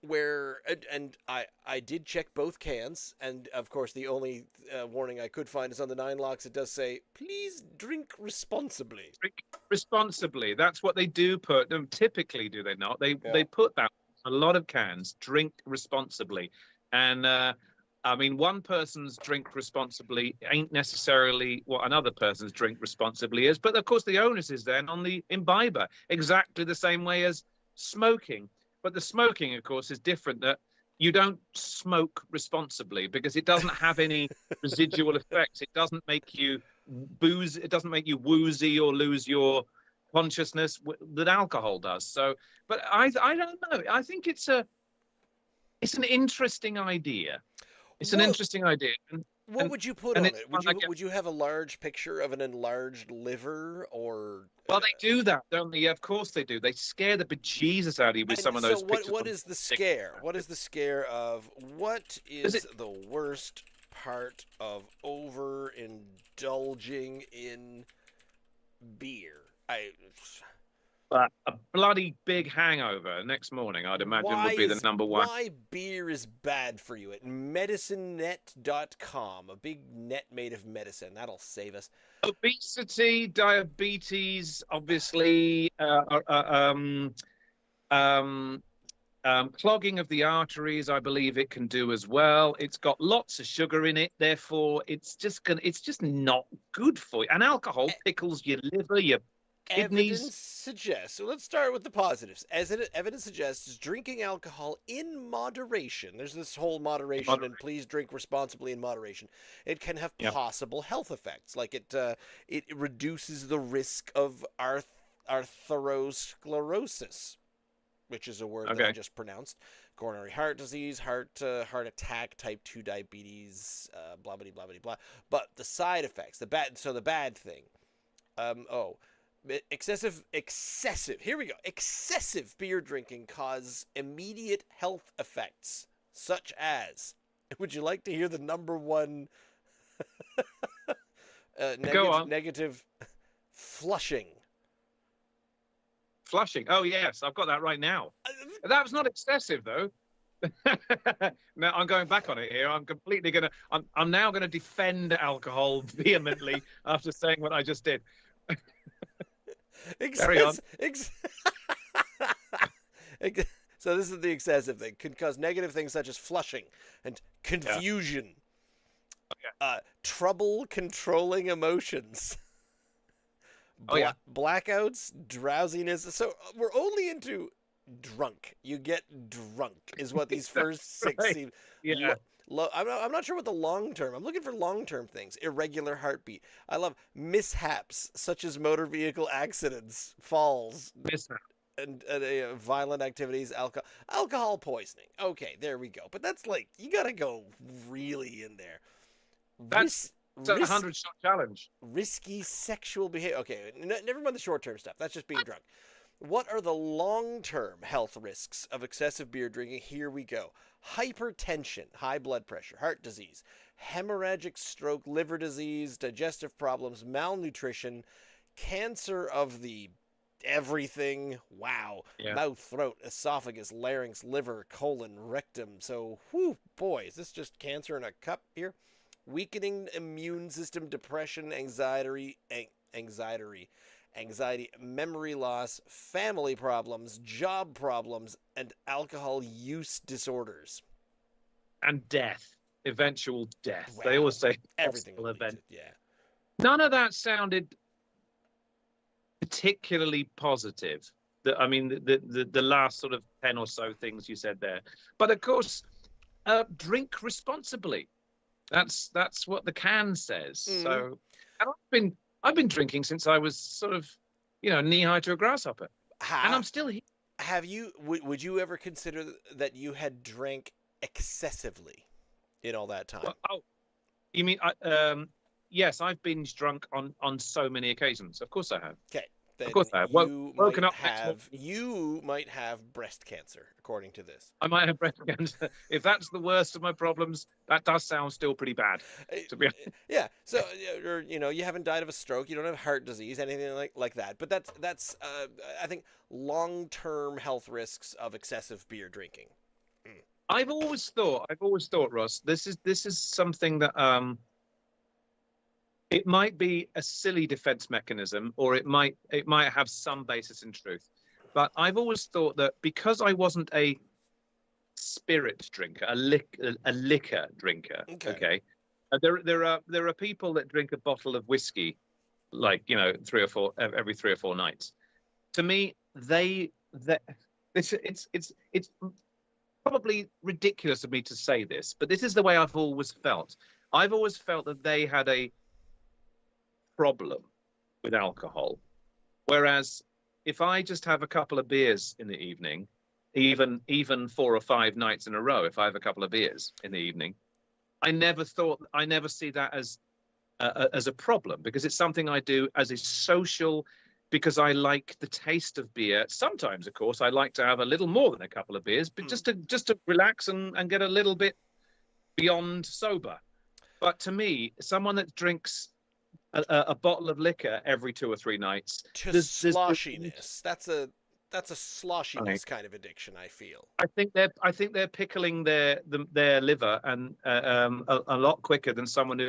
Where and I did check both cans, and of course the only warning I could find is on the 9 locks. It does say, please drink responsibly. Drink responsibly. That's what they do put. Typically, do they not? They put that on a lot of cans. Drink responsibly, and I mean, one person's drink responsibly ain't necessarily what another person's drink responsibly is. But of course, the onus is then on the imbiber, exactly the same way as smoking. But the smoking, of course, is different. That you don't smoke responsibly because it doesn't have any residual effects. It doesn't make you booze. It doesn't make you woozy or lose your consciousness that alcohol does. So, but I don't know. I think it's an interesting idea. It's an interesting idea. What would you put on it? Would you have a large picture of an enlarged liver or? Well, they do that, don't they? Yeah, of course they do. They scare the bejesus out of you with some of those pictures. What is the scare? What is the scare of? What is the worst part of overindulging in beer? A bloody big hangover next morning, I'd imagine, would be the number one. Why beer is bad for you at medicinenet.com, a big net made of medicine. That'll save us. Obesity, diabetes, obviously, clogging of the arteries, I believe it can do as well. It's got lots of sugar in it, therefore it's just not good for you. And alcohol pickles your liver, your kidneys. Evidence suggests, so let's start with the positives. As evidence suggests, drinking alcohol in moderation, there's this whole moderation and please drink responsibly in moderation, it can have Yeah. possible health effects. Like it reduces the risk of atherosclerosis, which is a word that I Okay. just pronounced, coronary heart disease, heart attack, type 2 diabetes, blah, blah, blah, blah, blah. But the side effects, the bad thing, excessive here we go, excessive beer drinking cause immediate health effects such as, would you like to hear the number one Go on. negative? Flushing. Flushing. Oh yes, I've got that right now. That was not excessive though. Now I'm going back on it here. I'm now gonna defend alcohol vehemently after saying what I just did. Carry on. So this is the excessive thing. Can cause negative things such as flushing and confusion. Yeah. Trouble controlling emotions. Blackouts, drowsiness. So we're only into drunk. You get drunk is what these first six seem. Yeah. I'm not sure what the long term. I'm looking for long term things. Irregular heartbeat. I love mishaps such as motor vehicle accidents, falls, and violent activities, alcohol poisoning. Okay, there we go. But that's like, you gotta go really in there. That's a 100-shot challenge. Risky sexual behavior. Okay, never mind the short-term stuff. That's just being drunk. What are the long-term health risks of excessive beer drinking? Here we go. Hypertension, high blood pressure, heart disease, hemorrhagic stroke, liver disease, digestive problems, malnutrition, cancer of the everything. Wow. Yeah. Mouth, throat, esophagus, larynx, liver, colon, rectum. So, whew, boy, is this just cancer in a cup here? Weakening immune system, depression, anxiety, memory loss, family problems, job problems, and alcohol use disorders. And death, eventual death. Wow. They always say everything event. Yeah. None of that sounded particularly positive. I mean, the last sort of 10 or so things you said there. But of course, drink responsibly. That's what the can says. So, and I've been drinking since I was sort of, knee high to a grasshopper, and I'm still here. Have you? Would you ever consider that you had drank excessively in all that time? Well, oh, you mean yes, I've binge drunk on so many occasions. Of course I have. Okay. Of course I have. You might have breast cancer, according to this. I might have breast cancer. If that's the worst of my problems, that does sound still pretty bad, to be honest. Yeah. So, you haven't died of a stroke. You don't have heart disease, anything like that. But that's I think, long-term health risks of excessive beer drinking. I've always thought, Ross, this is something that it might be a silly defense mechanism, or it might have some basis in truth. But I've always thought that because I wasn't a spirit drinker, a liquor drinker, okay, there are people that drink a bottle of whiskey, like every 3 or 4 nights. To me, it's probably ridiculous of me to say this, but this is the way I've always felt. I've always felt that they had a problem with alcohol, whereas if I just have a couple of beers in the evening, even 4 or 5 nights in a row, if I have a couple of beers in the evening, I never see that as a problem, because it's something I do as a social, because I like the taste of beer. Sometimes, of course, I like to have a little more than a couple of beers, but just to relax and get a little bit beyond sober. But to me, someone that drinks a bottle of liquor every 2 or 3 nights, sloshiness. That's a sloshiness kind of addiction, I feel. I think they're pickling their liver and a lot quicker than someone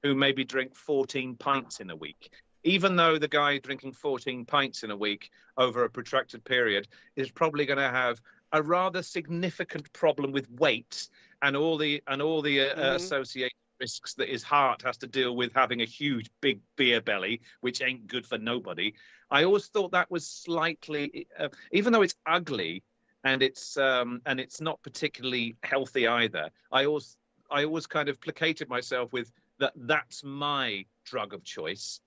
who maybe drink 14 pints in a week. Even though the guy drinking 14 pints in a week over a protracted period is probably going to have a rather significant problem with weight and all the associated risks that his heart has to deal with having a huge, big beer belly, which ain't good for nobody. I always thought that was slightly, even though it's ugly and it's not particularly healthy either. I always kind of placated myself with that. That's my drug of choice,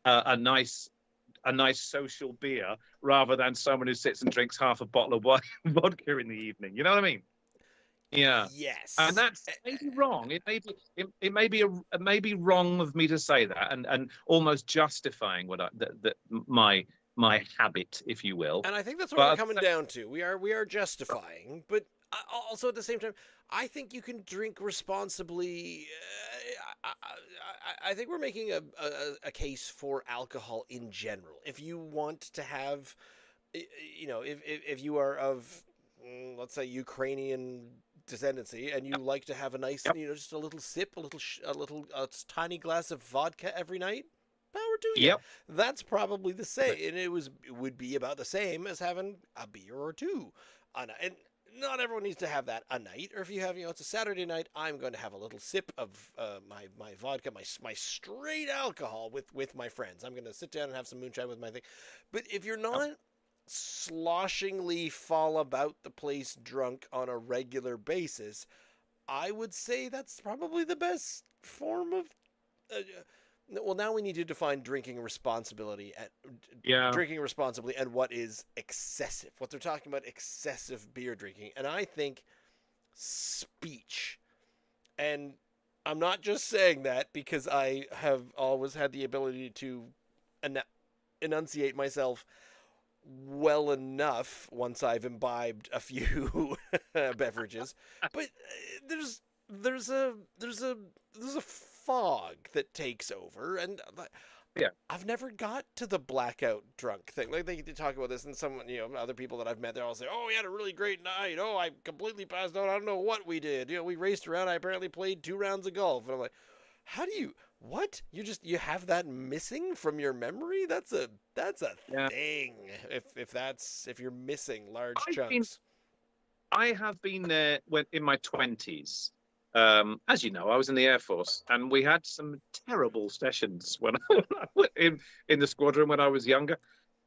a nice social beer, rather than someone who sits and drinks half a bottle of vodka in the evening. You know what I mean? Yeah. And Yes. that's maybe wrong. It may be it may be wrong of me to say that, and almost justifying what my habit, if you will. And I think that's what we're But coming down to. We are justifying, but also at the same time, I think you can drink responsibly. I think we're making a case for alcohol in general. If you want to have, if you are of, let's say, Ukrainian descendancy, and you like to have a nice, yep, just a little sip, a tiny glass of vodka every night, power to you. yep, That's probably the same, and it would be about the same as having a beer or two, and not everyone needs to have that a night. Or if you have, it's a Saturday night, I'm going to have a little sip of my vodka, my straight alcohol with my friends. I'm going to sit down and have some moonshine with my thing. But if you're not sloshingly fall about the place drunk on a regular basis, I would say that's probably the best form of. Well, now we need to define drinking responsibility yeah. drinking responsibly and what is excessive. What they're talking about, excessive beer drinking, and I think speech. And I'm not just saying that because I have always had the ability to enunciate myself well enough once I've imbibed a few beverages, but there's a fog that takes over, and Yeah. I've never got to the blackout drunk thing. Like they talk about this, and someone, other people that I've met, they all say, "Oh, we had a really great night. Oh, I completely passed out. I don't know what we did. We raced around. I apparently played 2 rounds of golf." And I'm like, "How do you? What? You have that missing from your memory? That's a Yeah. thing. If you're missing large I've been chunks." I have been there when in my 20s. As you know, I was in the Air Force, and we had some terrible sessions when I was in the squadron when I was younger.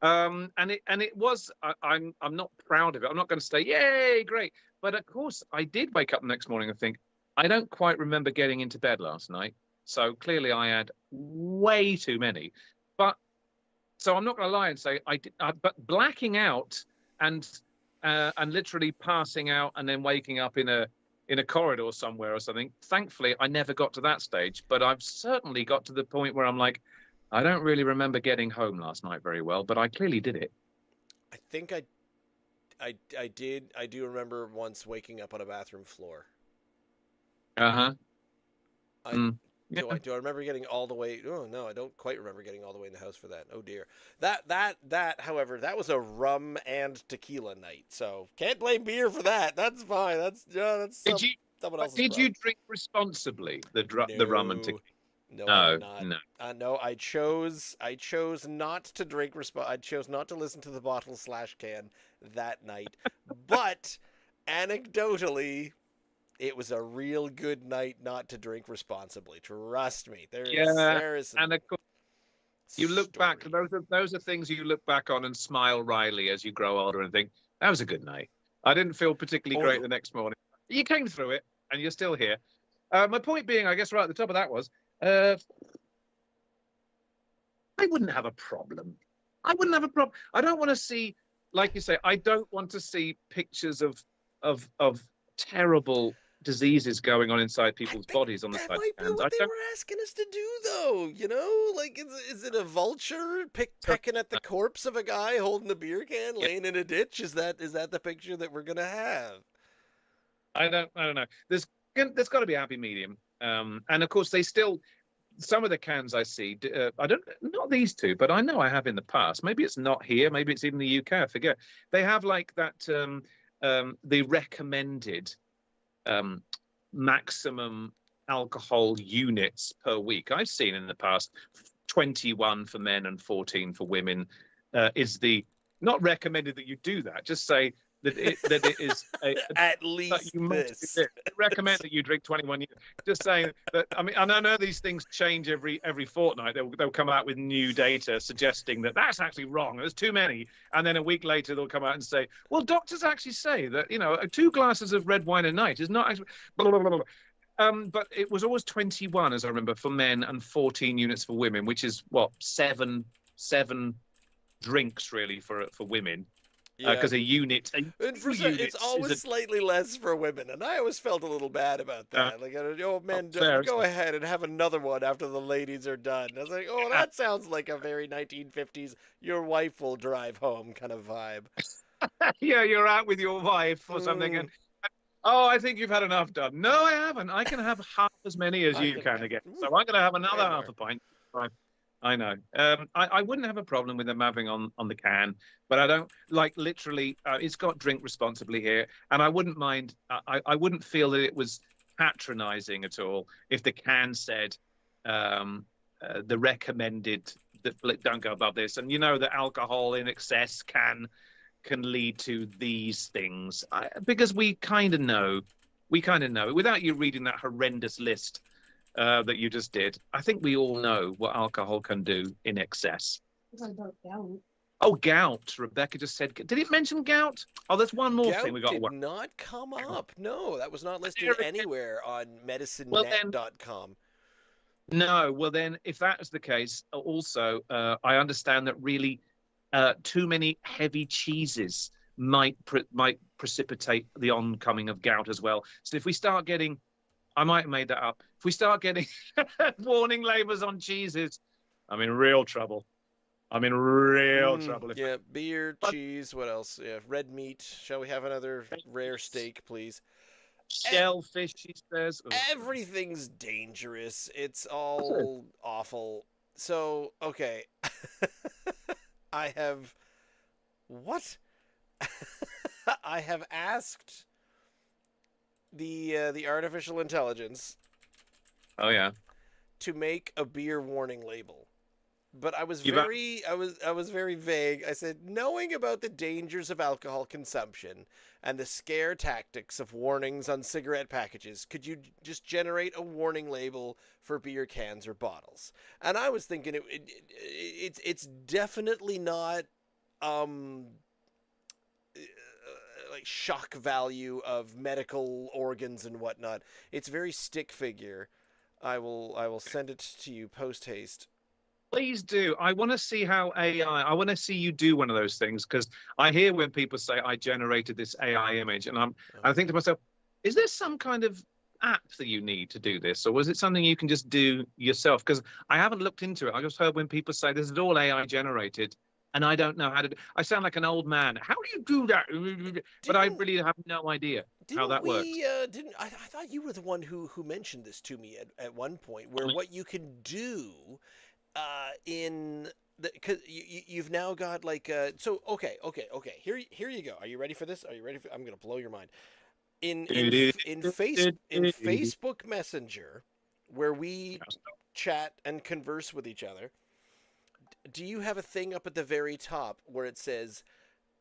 And it was I'm not proud of it. I'm not going to say yay, great, but of course I did wake up the next morning and think I don't quite remember getting into bed last night. So clearly I had way too many. But so I'm not going to lie and say I did. But blacking out and and literally passing out and then waking up in a corridor somewhere or something. Thankfully, I never got to that stage, but I've certainly got to the point where I'm like, I don't really remember getting home last night very well, but I clearly did it. I think I did. I do remember once waking up on a bathroom floor. Uh-huh. I Mm. Yeah. do I remember getting all the way? Oh no, I don't quite remember getting all the way in the house for that. Oh dear. That. However, that was a rum and tequila night, so can't blame beer for that. That's fine. That's Did you someone else's did you problem. drink responsibly the rum and No, tequila? no, I did No, not. no. No, I chose not to drink. I chose not to listen to the bottle/can that night. But anecdotally, it was a real good night not to drink responsibly. Trust me. Yeah, There is some and of course you look back. story. Those are things you look back on and smile wryly as you grow older and think that was a good night. I didn't feel particularly Oh great no. the next morning. You came through it, and you're still here. My point being, I guess, right at the top of that was, I wouldn't have a problem. I wouldn't have a problem. I don't want to see, like you say, I don't want to see pictures of terrible diseases going on inside I people's think bodies on the that side of might be cans. I what they don't. were asking us to do, though. Like, is it a vulture pecking at the corpse of a guy holding a beer can Yeah, laying in a ditch? Is that the picture that we're gonna have? I don't know. There's got to be a happy medium. And of course, they still some of the cans I see. I don't not these two, but I know I have in the past. Maybe it's not here. Maybe it's even the UK. I forget. They have like that the recommended um, maximum alcohol units per week. I've seen in the past 21 for men and 14 for women is the not recommended that you do that. Just say that it is At that least you must do this. this. I recommend that you drink 21 years. Just saying that. I mean, and I know these things change every fortnight. They'll come out with new data suggesting that that's actually wrong. There's too many, and then a week later they'll come out and say, well, doctors actually say that 2 glasses of red wine a night is not actually. Blah, blah, blah, blah. But it was always 21, as I remember, for men and 14 units for women, which is what seven drinks really for women. Yeah. Because a unit, And it's always slightly less for women, and I always felt a little bad about that. Like, oh man, go ahead and have another one after the ladies are done. I was like, oh, that sounds like a very 1950s "your wife will drive home" kind of vibe. Yeah, you're out with your wife or something, and I think you've had enough done. No, I haven't. I can have half as many as you can again. So I'm going to have another half a pint. I know. I wouldn't have a problem with them having on the can, but I don't like literally. It's got drink responsibly here, and I wouldn't mind. I wouldn't feel that it was patronising at all if the can said the recommended that don't go above this, and that alcohol in excess can lead to these things because we kind of know without you reading that horrendous list that you just did. I think we all know what alcohol can do in excess. What about gout? Oh, gout. Rebecca just said, did it mention gout? Oh, there's one more thing we got to work. Did not come up. No, that was not listed anywhere on medicinenet.com. No, well then, if that is the case, also, I understand that really too many heavy cheeses might precipitate the oncoming of gout as well. So if we start getting, I might have made that up. If we start getting warning labels on cheeses, I'm in real trouble. Yeah, beer, cheese, what else? Yeah, red meat. Shall we have another rare steak, please? Shellfish, she says. Everything's dangerous. It's all awful. So, okay. I have asked the artificial intelligence. Oh yeah. To make a beer warning label. But I was very vague. I said, knowing about the dangers of alcohol consumption and the scare tactics of warnings on cigarette packages, could you just generate a warning label for beer cans or bottles? And I was thinking it's definitely not like shock value of medical organs and whatnot. It's very stick figure. I will send it to you post haste. Please do. I want to see how I want to see you do one of those things, because I hear when people say I generated this AI image, and I think to myself, is there some kind of app that you need to do this, or was it something you can just do yourself? Because I haven't looked into it. I just heard when people say this is all AI generated, and I don't know how to do. I sound like an old man. How do you do that? But I really have no idea how that works. I thought you were the one who mentioned this to me at one point, where what you can do. Because you've now got like okay. Here you go. Are you ready for this? I'm gonna blow your mind. In Facebook Messenger, where we chat and converse with each other, do you have a thing up at the very top where it says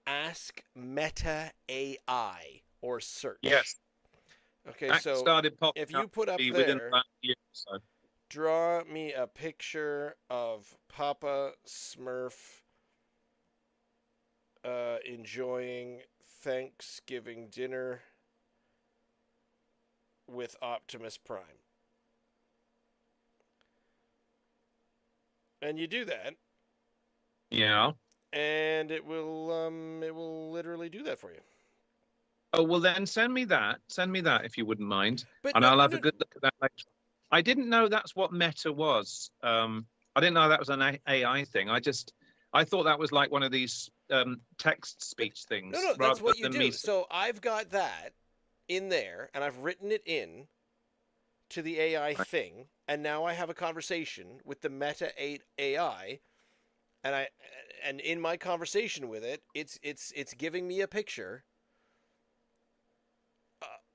"Ask Meta AI" or search? Yes. Okay, so if you put up there. Draw me a picture of Papa Smurf enjoying Thanksgiving dinner with Optimus Prime. And you do that. Yeah. And it will literally do that for you. Oh, well then send me that if you wouldn't mind. And I'll have a good look at that later. I didn't know that's what Meta was. I didn't know that was an AI thing. I thought that was like one of these text speech things. No, that's what you do. So I've got that in there, and I've written it in to the AI thing, and now I have a conversation with the Meta 8 AI, and in my conversation with it, it's giving me a picture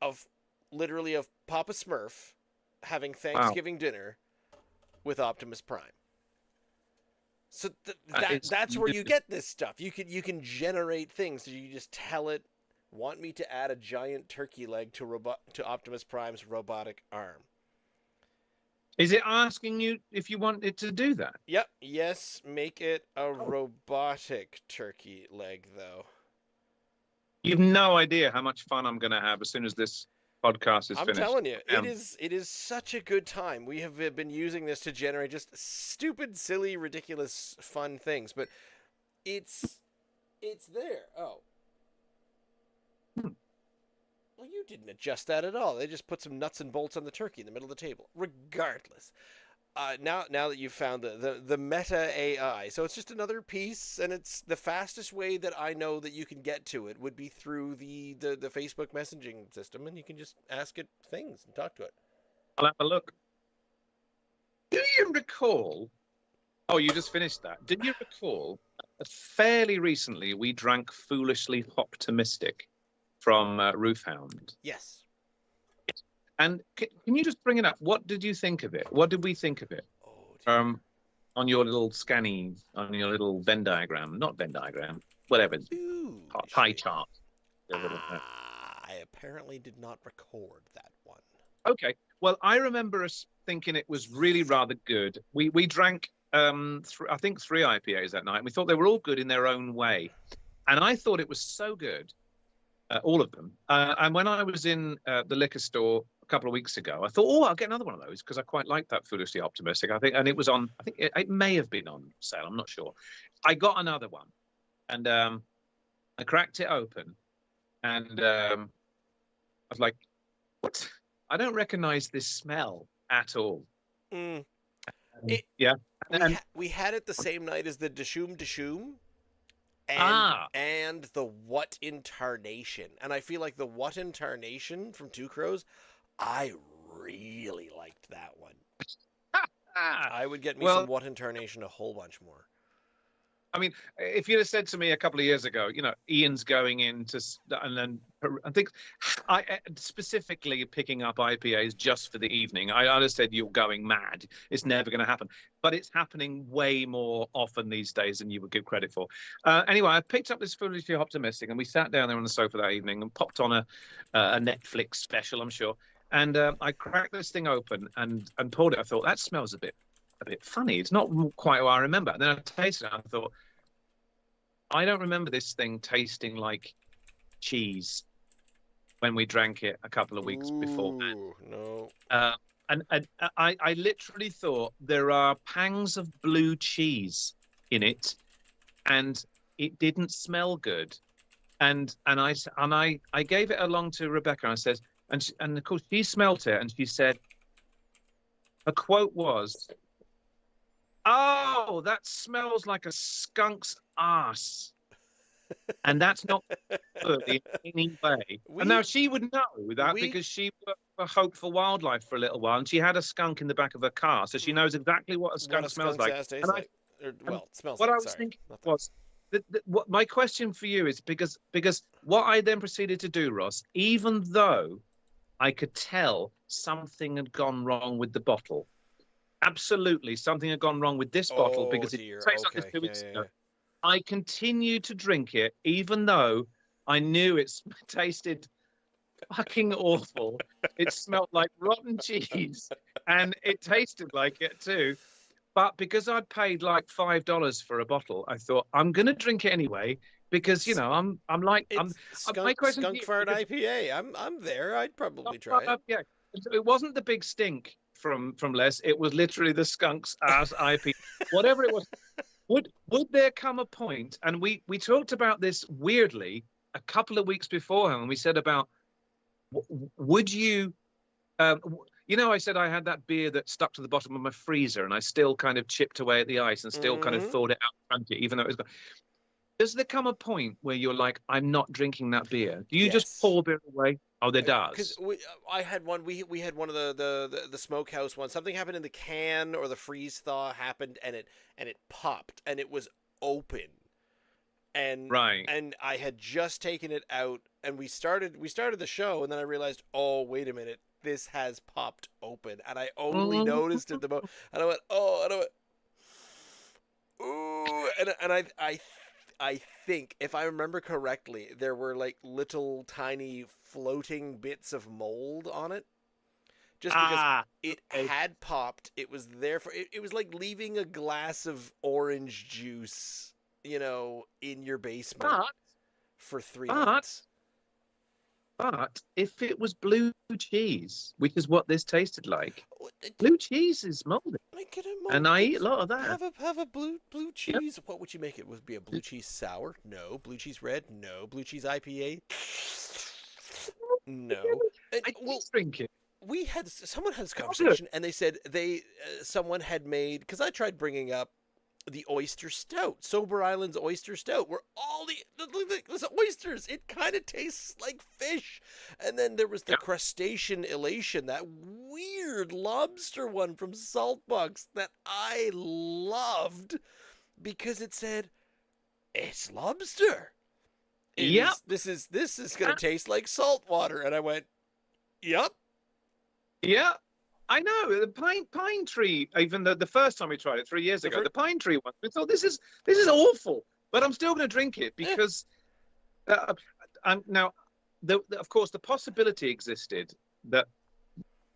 of Papa Smurf having Thanksgiving dinner with Optimus Prime. So that's where you get this stuff. You can generate things. So you just tell it want me to add a giant turkey leg to Optimus Prime's robotic arm. Is it asking you if you want it to do that? Yep. Yes, make it a robotic turkey leg, though. You've no idea how much fun I'm going to have as soon as this podcast is I'm finished. telling you, it is such a good time. We have been using this to generate just stupid, silly, ridiculous, fun things, but it's there. Oh. Well, you didn't adjust that at all. They just put some nuts and bolts on the turkey in the middle of the table. Regardless, now that you've found the meta AI, so it's just another piece, and it's the fastest way that I know that you can get to it would be through the Facebook messaging system, and you can just ask it things and talk to it. I'll have a look. Do you recall? Oh, you just finished that. Did you recall? Fairly recently, we drank Foolishly Optimistic from Roofhound. Yes. And can you just bring it up? What did you think of it? What did we think of it? Oh, on your little scanning, on your little Venn diagram, not Venn diagram, whatever, pie chart. I apparently did not record that one. Okay. Well, I remember us thinking it was really rather good. We drank, I think 3 IPAs that night, and we thought they were all good in their own way. And I thought it was so good, all of them. And when I was in the liquor store a couple of weeks ago, I thought, oh, I'll get another one of those because I quite like that Foolishly Optimistic. I think, and it was on. I think it may have been on sale. I'm not sure. I got another one, and I cracked it open, and I was like, what? I don't recognize this smell at all. Yeah. We had it the same night as the Dishoom, and the What in Tarnation. And I feel like the What in Tarnation from Two Crows, I really liked that one. I would get me some What in Tarnation a whole bunch more. I mean, if you'd have said to me a couple of years ago, Ian's going into, and then I think I specifically picking up IPAs just for the evening, I'd have said you're going mad. It's never going to happen. But it's happening way more often these days than you would give credit for. Anyway, I picked up this Foolishly Optimistic, and we sat down there on the sofa that evening and popped on a Netflix special, I'm sure. And I cracked this thing open and poured it. I thought, that smells a bit funny. It's not quite what I remember. And then I tasted it and I thought, I don't remember this thing tasting like cheese when we drank it a couple of weeks before. No. And I literally thought there are pangs of blue cheese in it, and it didn't smell good. And I gave it along to Rebecca. And I said, and of course she smelt it, and she said, a quote was, "Oh, that smells like a skunk's ass." And that's not good in any way. And now she would know that because she worked for Hope for Wildlife for a little while, and she had a skunk in the back of her car, so she knows exactly what a skunk smells like. It smells what like. I was thinking was, what my question for you is, because what I then proceeded to do, Ross, even though I could tell something had gone wrong with the bottle. Absolutely, something had gone wrong with this bottle because it tastes like this 2 weeks ago. I continued to drink it, even though I knew it tasted fucking awful. It smelled like rotten cheese, and it tasted like it too. But because I'd paid like $5 for a bottle, I thought I'm going to drink it anyway because I'm like skunk fart IPA. I'm there. I'd probably try it. Yeah, it wasn't the big stink from Les. It was literally the skunk's ass IPA, whatever it was. Would there come a point, and we talked about this weirdly a couple of weeks beforehand, and we said about would you, I said I had that beer that stuck to the bottom of my freezer, and I still kind of chipped away at the ice and still kind of thawed it out and drank it, even though it was gone. Does there come a point where you're like, I'm not drinking that beer? Do you just pour beer away? Oh, there does. Because I had one. We had one of the smokehouse ones. Something happened in the can, or the freeze thaw happened, and it popped, and it was open, and I had just taken it out, and we started the show, and then I realized, oh, wait a minute, this has popped open, and I only noticed it the most, and I went, oh, and I went, ooh, and I think, if I remember correctly, there were like little tiny floating bits of mold on it. Just because Ah, it okay. had popped, it was there for it was like leaving a glass of orange juice, in your basement But for three but months. but if it was blue cheese, which is what this tasted like, What- blue cheese is moldy, Make it a and I eat a lot of that. have a blue Yep. cheese. What would you make it? Would it be a blue cheese sour? No. Blue cheese red? No. Blue cheese IPA? No. And, I did well, drink it. we had someone had this How good. conversation, and they said someone had made, because I tried bringing up the oyster stout, Sober Island's oyster stout, where all the oysters, it kind of tastes like fish. And then there was the Yeah. crustacean elation, that weird lobster one from Saltbox that I loved because it said it's lobster. Yep. This is gonna taste like salt water. And I went, yep. Yeah. I know the pine tree. Even the first time we tried it 3 years ago, the pine tree one, we thought this is awful, but I'm still going to drink it because now, of course, the possibility existed that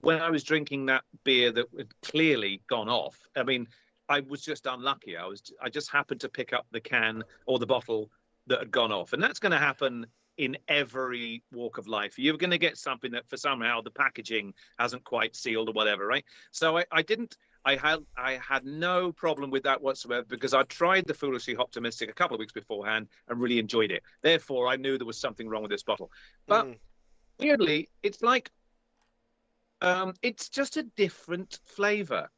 when I was drinking that beer that had clearly gone off. I mean, I was just unlucky. I just happened to pick up the can or the bottle that had gone off, and that's going to happen in every walk of life. You're going to get something that for somehow the packaging hasn't quite sealed or whatever, right? So I had no problem with that whatsoever because I tried the Foolishly Optimistic a couple of weeks beforehand and really enjoyed it. Therefore, I knew there was something wrong with this bottle. But weirdly, it's like it's just a different flavor.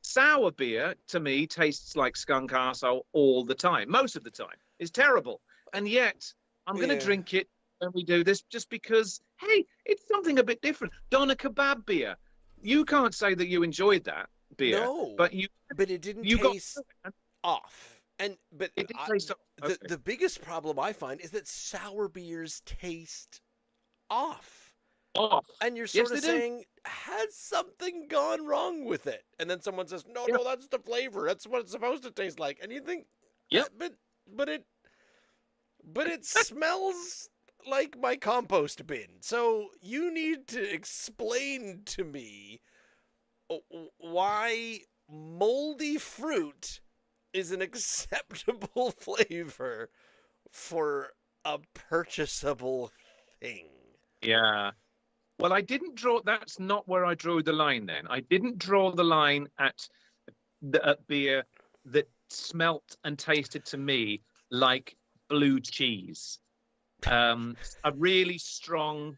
Sour beer to me tastes like skunk arsehole all the time. Most of the time, it's terrible, and yet I'm going to drink it when we do this just because, hey, it's something a bit different. Doner kebab beer. You can't say that you enjoyed that beer, No, but it didn't you got taste off. But it did taste off. Okay. the biggest problem I find is that sour beers taste off. Off. And you're Yes, sort of they do. saying, has something gone wrong with it? And then someone says, no, Yeah. no, that's the flavor. That's what it's supposed to taste like. And you think, Yep. but it smells like my compost bin. So you need to explain to me why moldy fruit is an acceptable flavor for a purchasable thing. Yeah. Well, I didn't draw. That's not where I drew the line. Then I didn't draw the line at beer that smelt and tasted to me like blue cheese. A really strong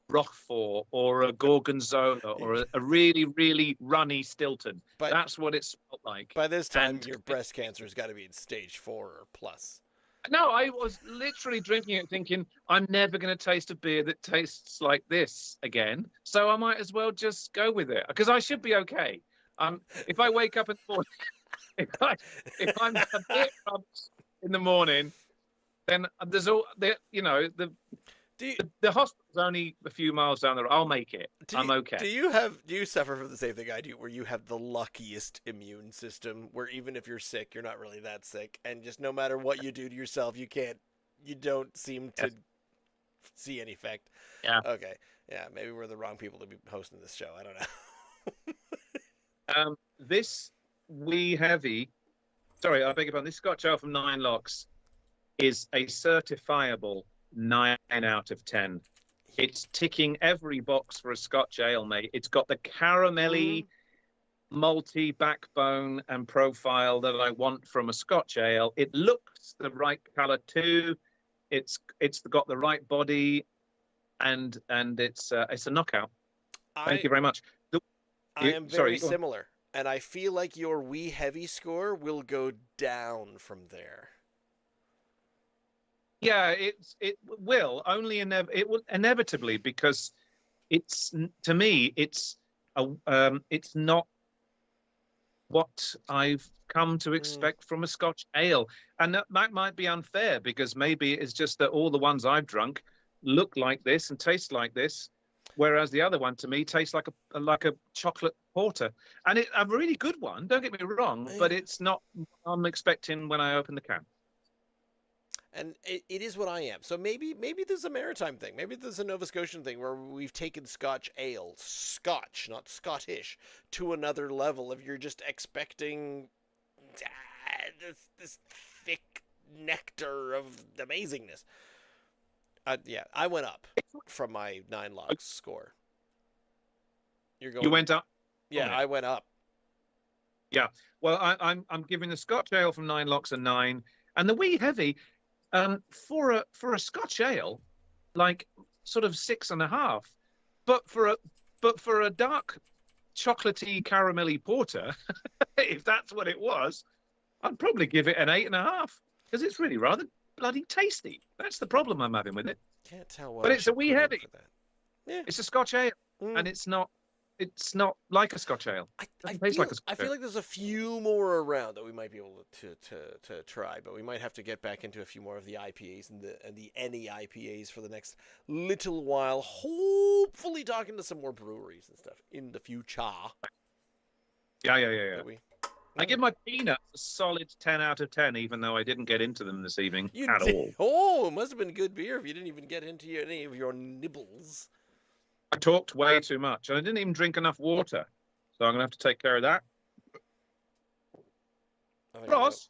Roquefort or a Gorgonzola or a really, really runny Stilton. But That's what it smelled like. by this time, And your breast cancer's got to be in stage 4 or plus. no, I was literally drinking it thinking, I'm never going to taste a beer that tastes like this again. So I might as well just go with it because I should be okay. If I wake up in the morning, if I'm a bit rubbish in the morning, then there's all the the hospital's only a few miles down the road. I'll make it. I'm okay. Do you suffer from the same thing I do, where you have the luckiest immune system, where even if you're sick, you're not really that sick, and just no matter what you do to yourself, you don't seem to see any effect? Yeah. Okay. Yeah, maybe we're the wrong people to be hosting this show. I don't know. This wee heavy, sorry, I beg your pardon. This Scotch Ale from Nine Locks is a certifiable 9 out of 10. It's ticking every box for a Scotch Ale, mate. It's got the caramelly, malty backbone and profile that I want from a Scotch Ale. It looks the right colour too. It's got the right body, and it's a knockout. Thank you very much. I am very similar, and I feel like your wee heavy score will go down from there. Yeah, it will inevitably because to me it's not what I've come to expect from a Scotch Ale, and that might be unfair because maybe it's just that all the ones I've drunk look like this and taste like this, whereas the other one to me tastes like a chocolate porter, and a really good one. Don't get me wrong, but it's not what I'm expecting when I open the can. And it is what I am. So maybe there's a maritime thing. Maybe there's a Nova Scotian thing where we've taken Scotch ale, Scotch, not Scottish, to another level. If you're just expecting this thick nectar of amazingness. Yeah, I went up from my 9 logs score. You're going. You went up Yeah, on it. I went up. Yeah. Well, I'm giving the Scotch Ale from 9 locks a 9, and the wee heavy, for a Scotch Ale, like sort of 6.5, but for a dark chocolatey caramelly porter, if that's what it was, I'd probably give it an 8.5 because it's really rather bloody tasty. That's the problem I'm having with it. Can't tell what But I it's a should wee put in heavy. for that. Yeah. It's a Scotch Ale, Mm. and it's not like a Scotch Ale. It doesn't taste like a I Scotch feel Ale. like there's a few more around that we might be able to try, but we might have to get back into a few more of the IPAs and the any IPAs for the next little while. Hopefully, talking to some more breweries and stuff in the future. Yeah. That we. I give my peanuts a solid 10 out of 10, even though I didn't get into them this evening You at did. all. Oh, it must have been good beer if you didn't even get into any of your nibbles. I talked way too much, and I didn't even drink enough water. So I'm going to have to take care of that. Ross,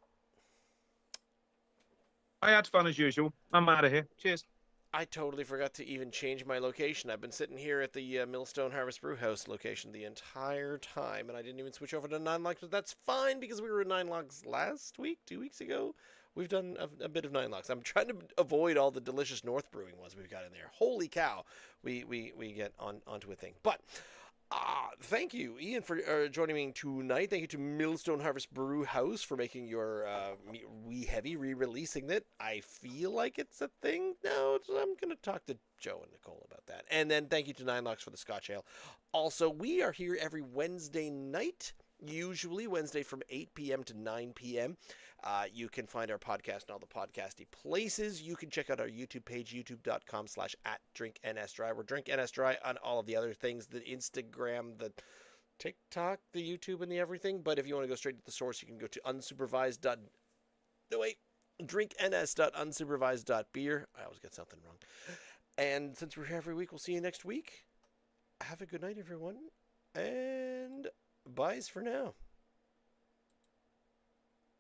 I had fun as usual. I'm out of here. Cheers. I totally forgot to even change my location. I've been sitting here at the Millstone Harvest Brewhouse location the entire time, and I didn't even switch over to 9 logs, but that's fine because we were in 9 logs last week, 2 weeks ago. We've done a bit of 9 logs. I'm trying to avoid all the delicious North Brewing ones we've got in there. Holy cow, we get onto a thing. But thank you, Ian, for joining me tonight. Thank you to Millstone Harvest Brew House for making your Wee Heavy, re-releasing it. I feel like it's a thing now. I'm going to talk to Joe and Nicole about that. And then thank you to 9 Locks for the Scotch Ale. Also, we are here every Wednesday night, usually Wednesday from 8 p.m. to 9 p.m. You can find our podcast in all the podcasty places. You can check out our YouTube page, youtube.com/@drinknsdry. We're Drink NS Dry on all of the other things, the Instagram, the TikTok, the YouTube, and the everything. But if you want to go straight to the source, you can go to drinkns.unsupervised.beer. I always get something wrong. And since we're here every week, we'll see you next week. Have a good night, everyone. And byes for now.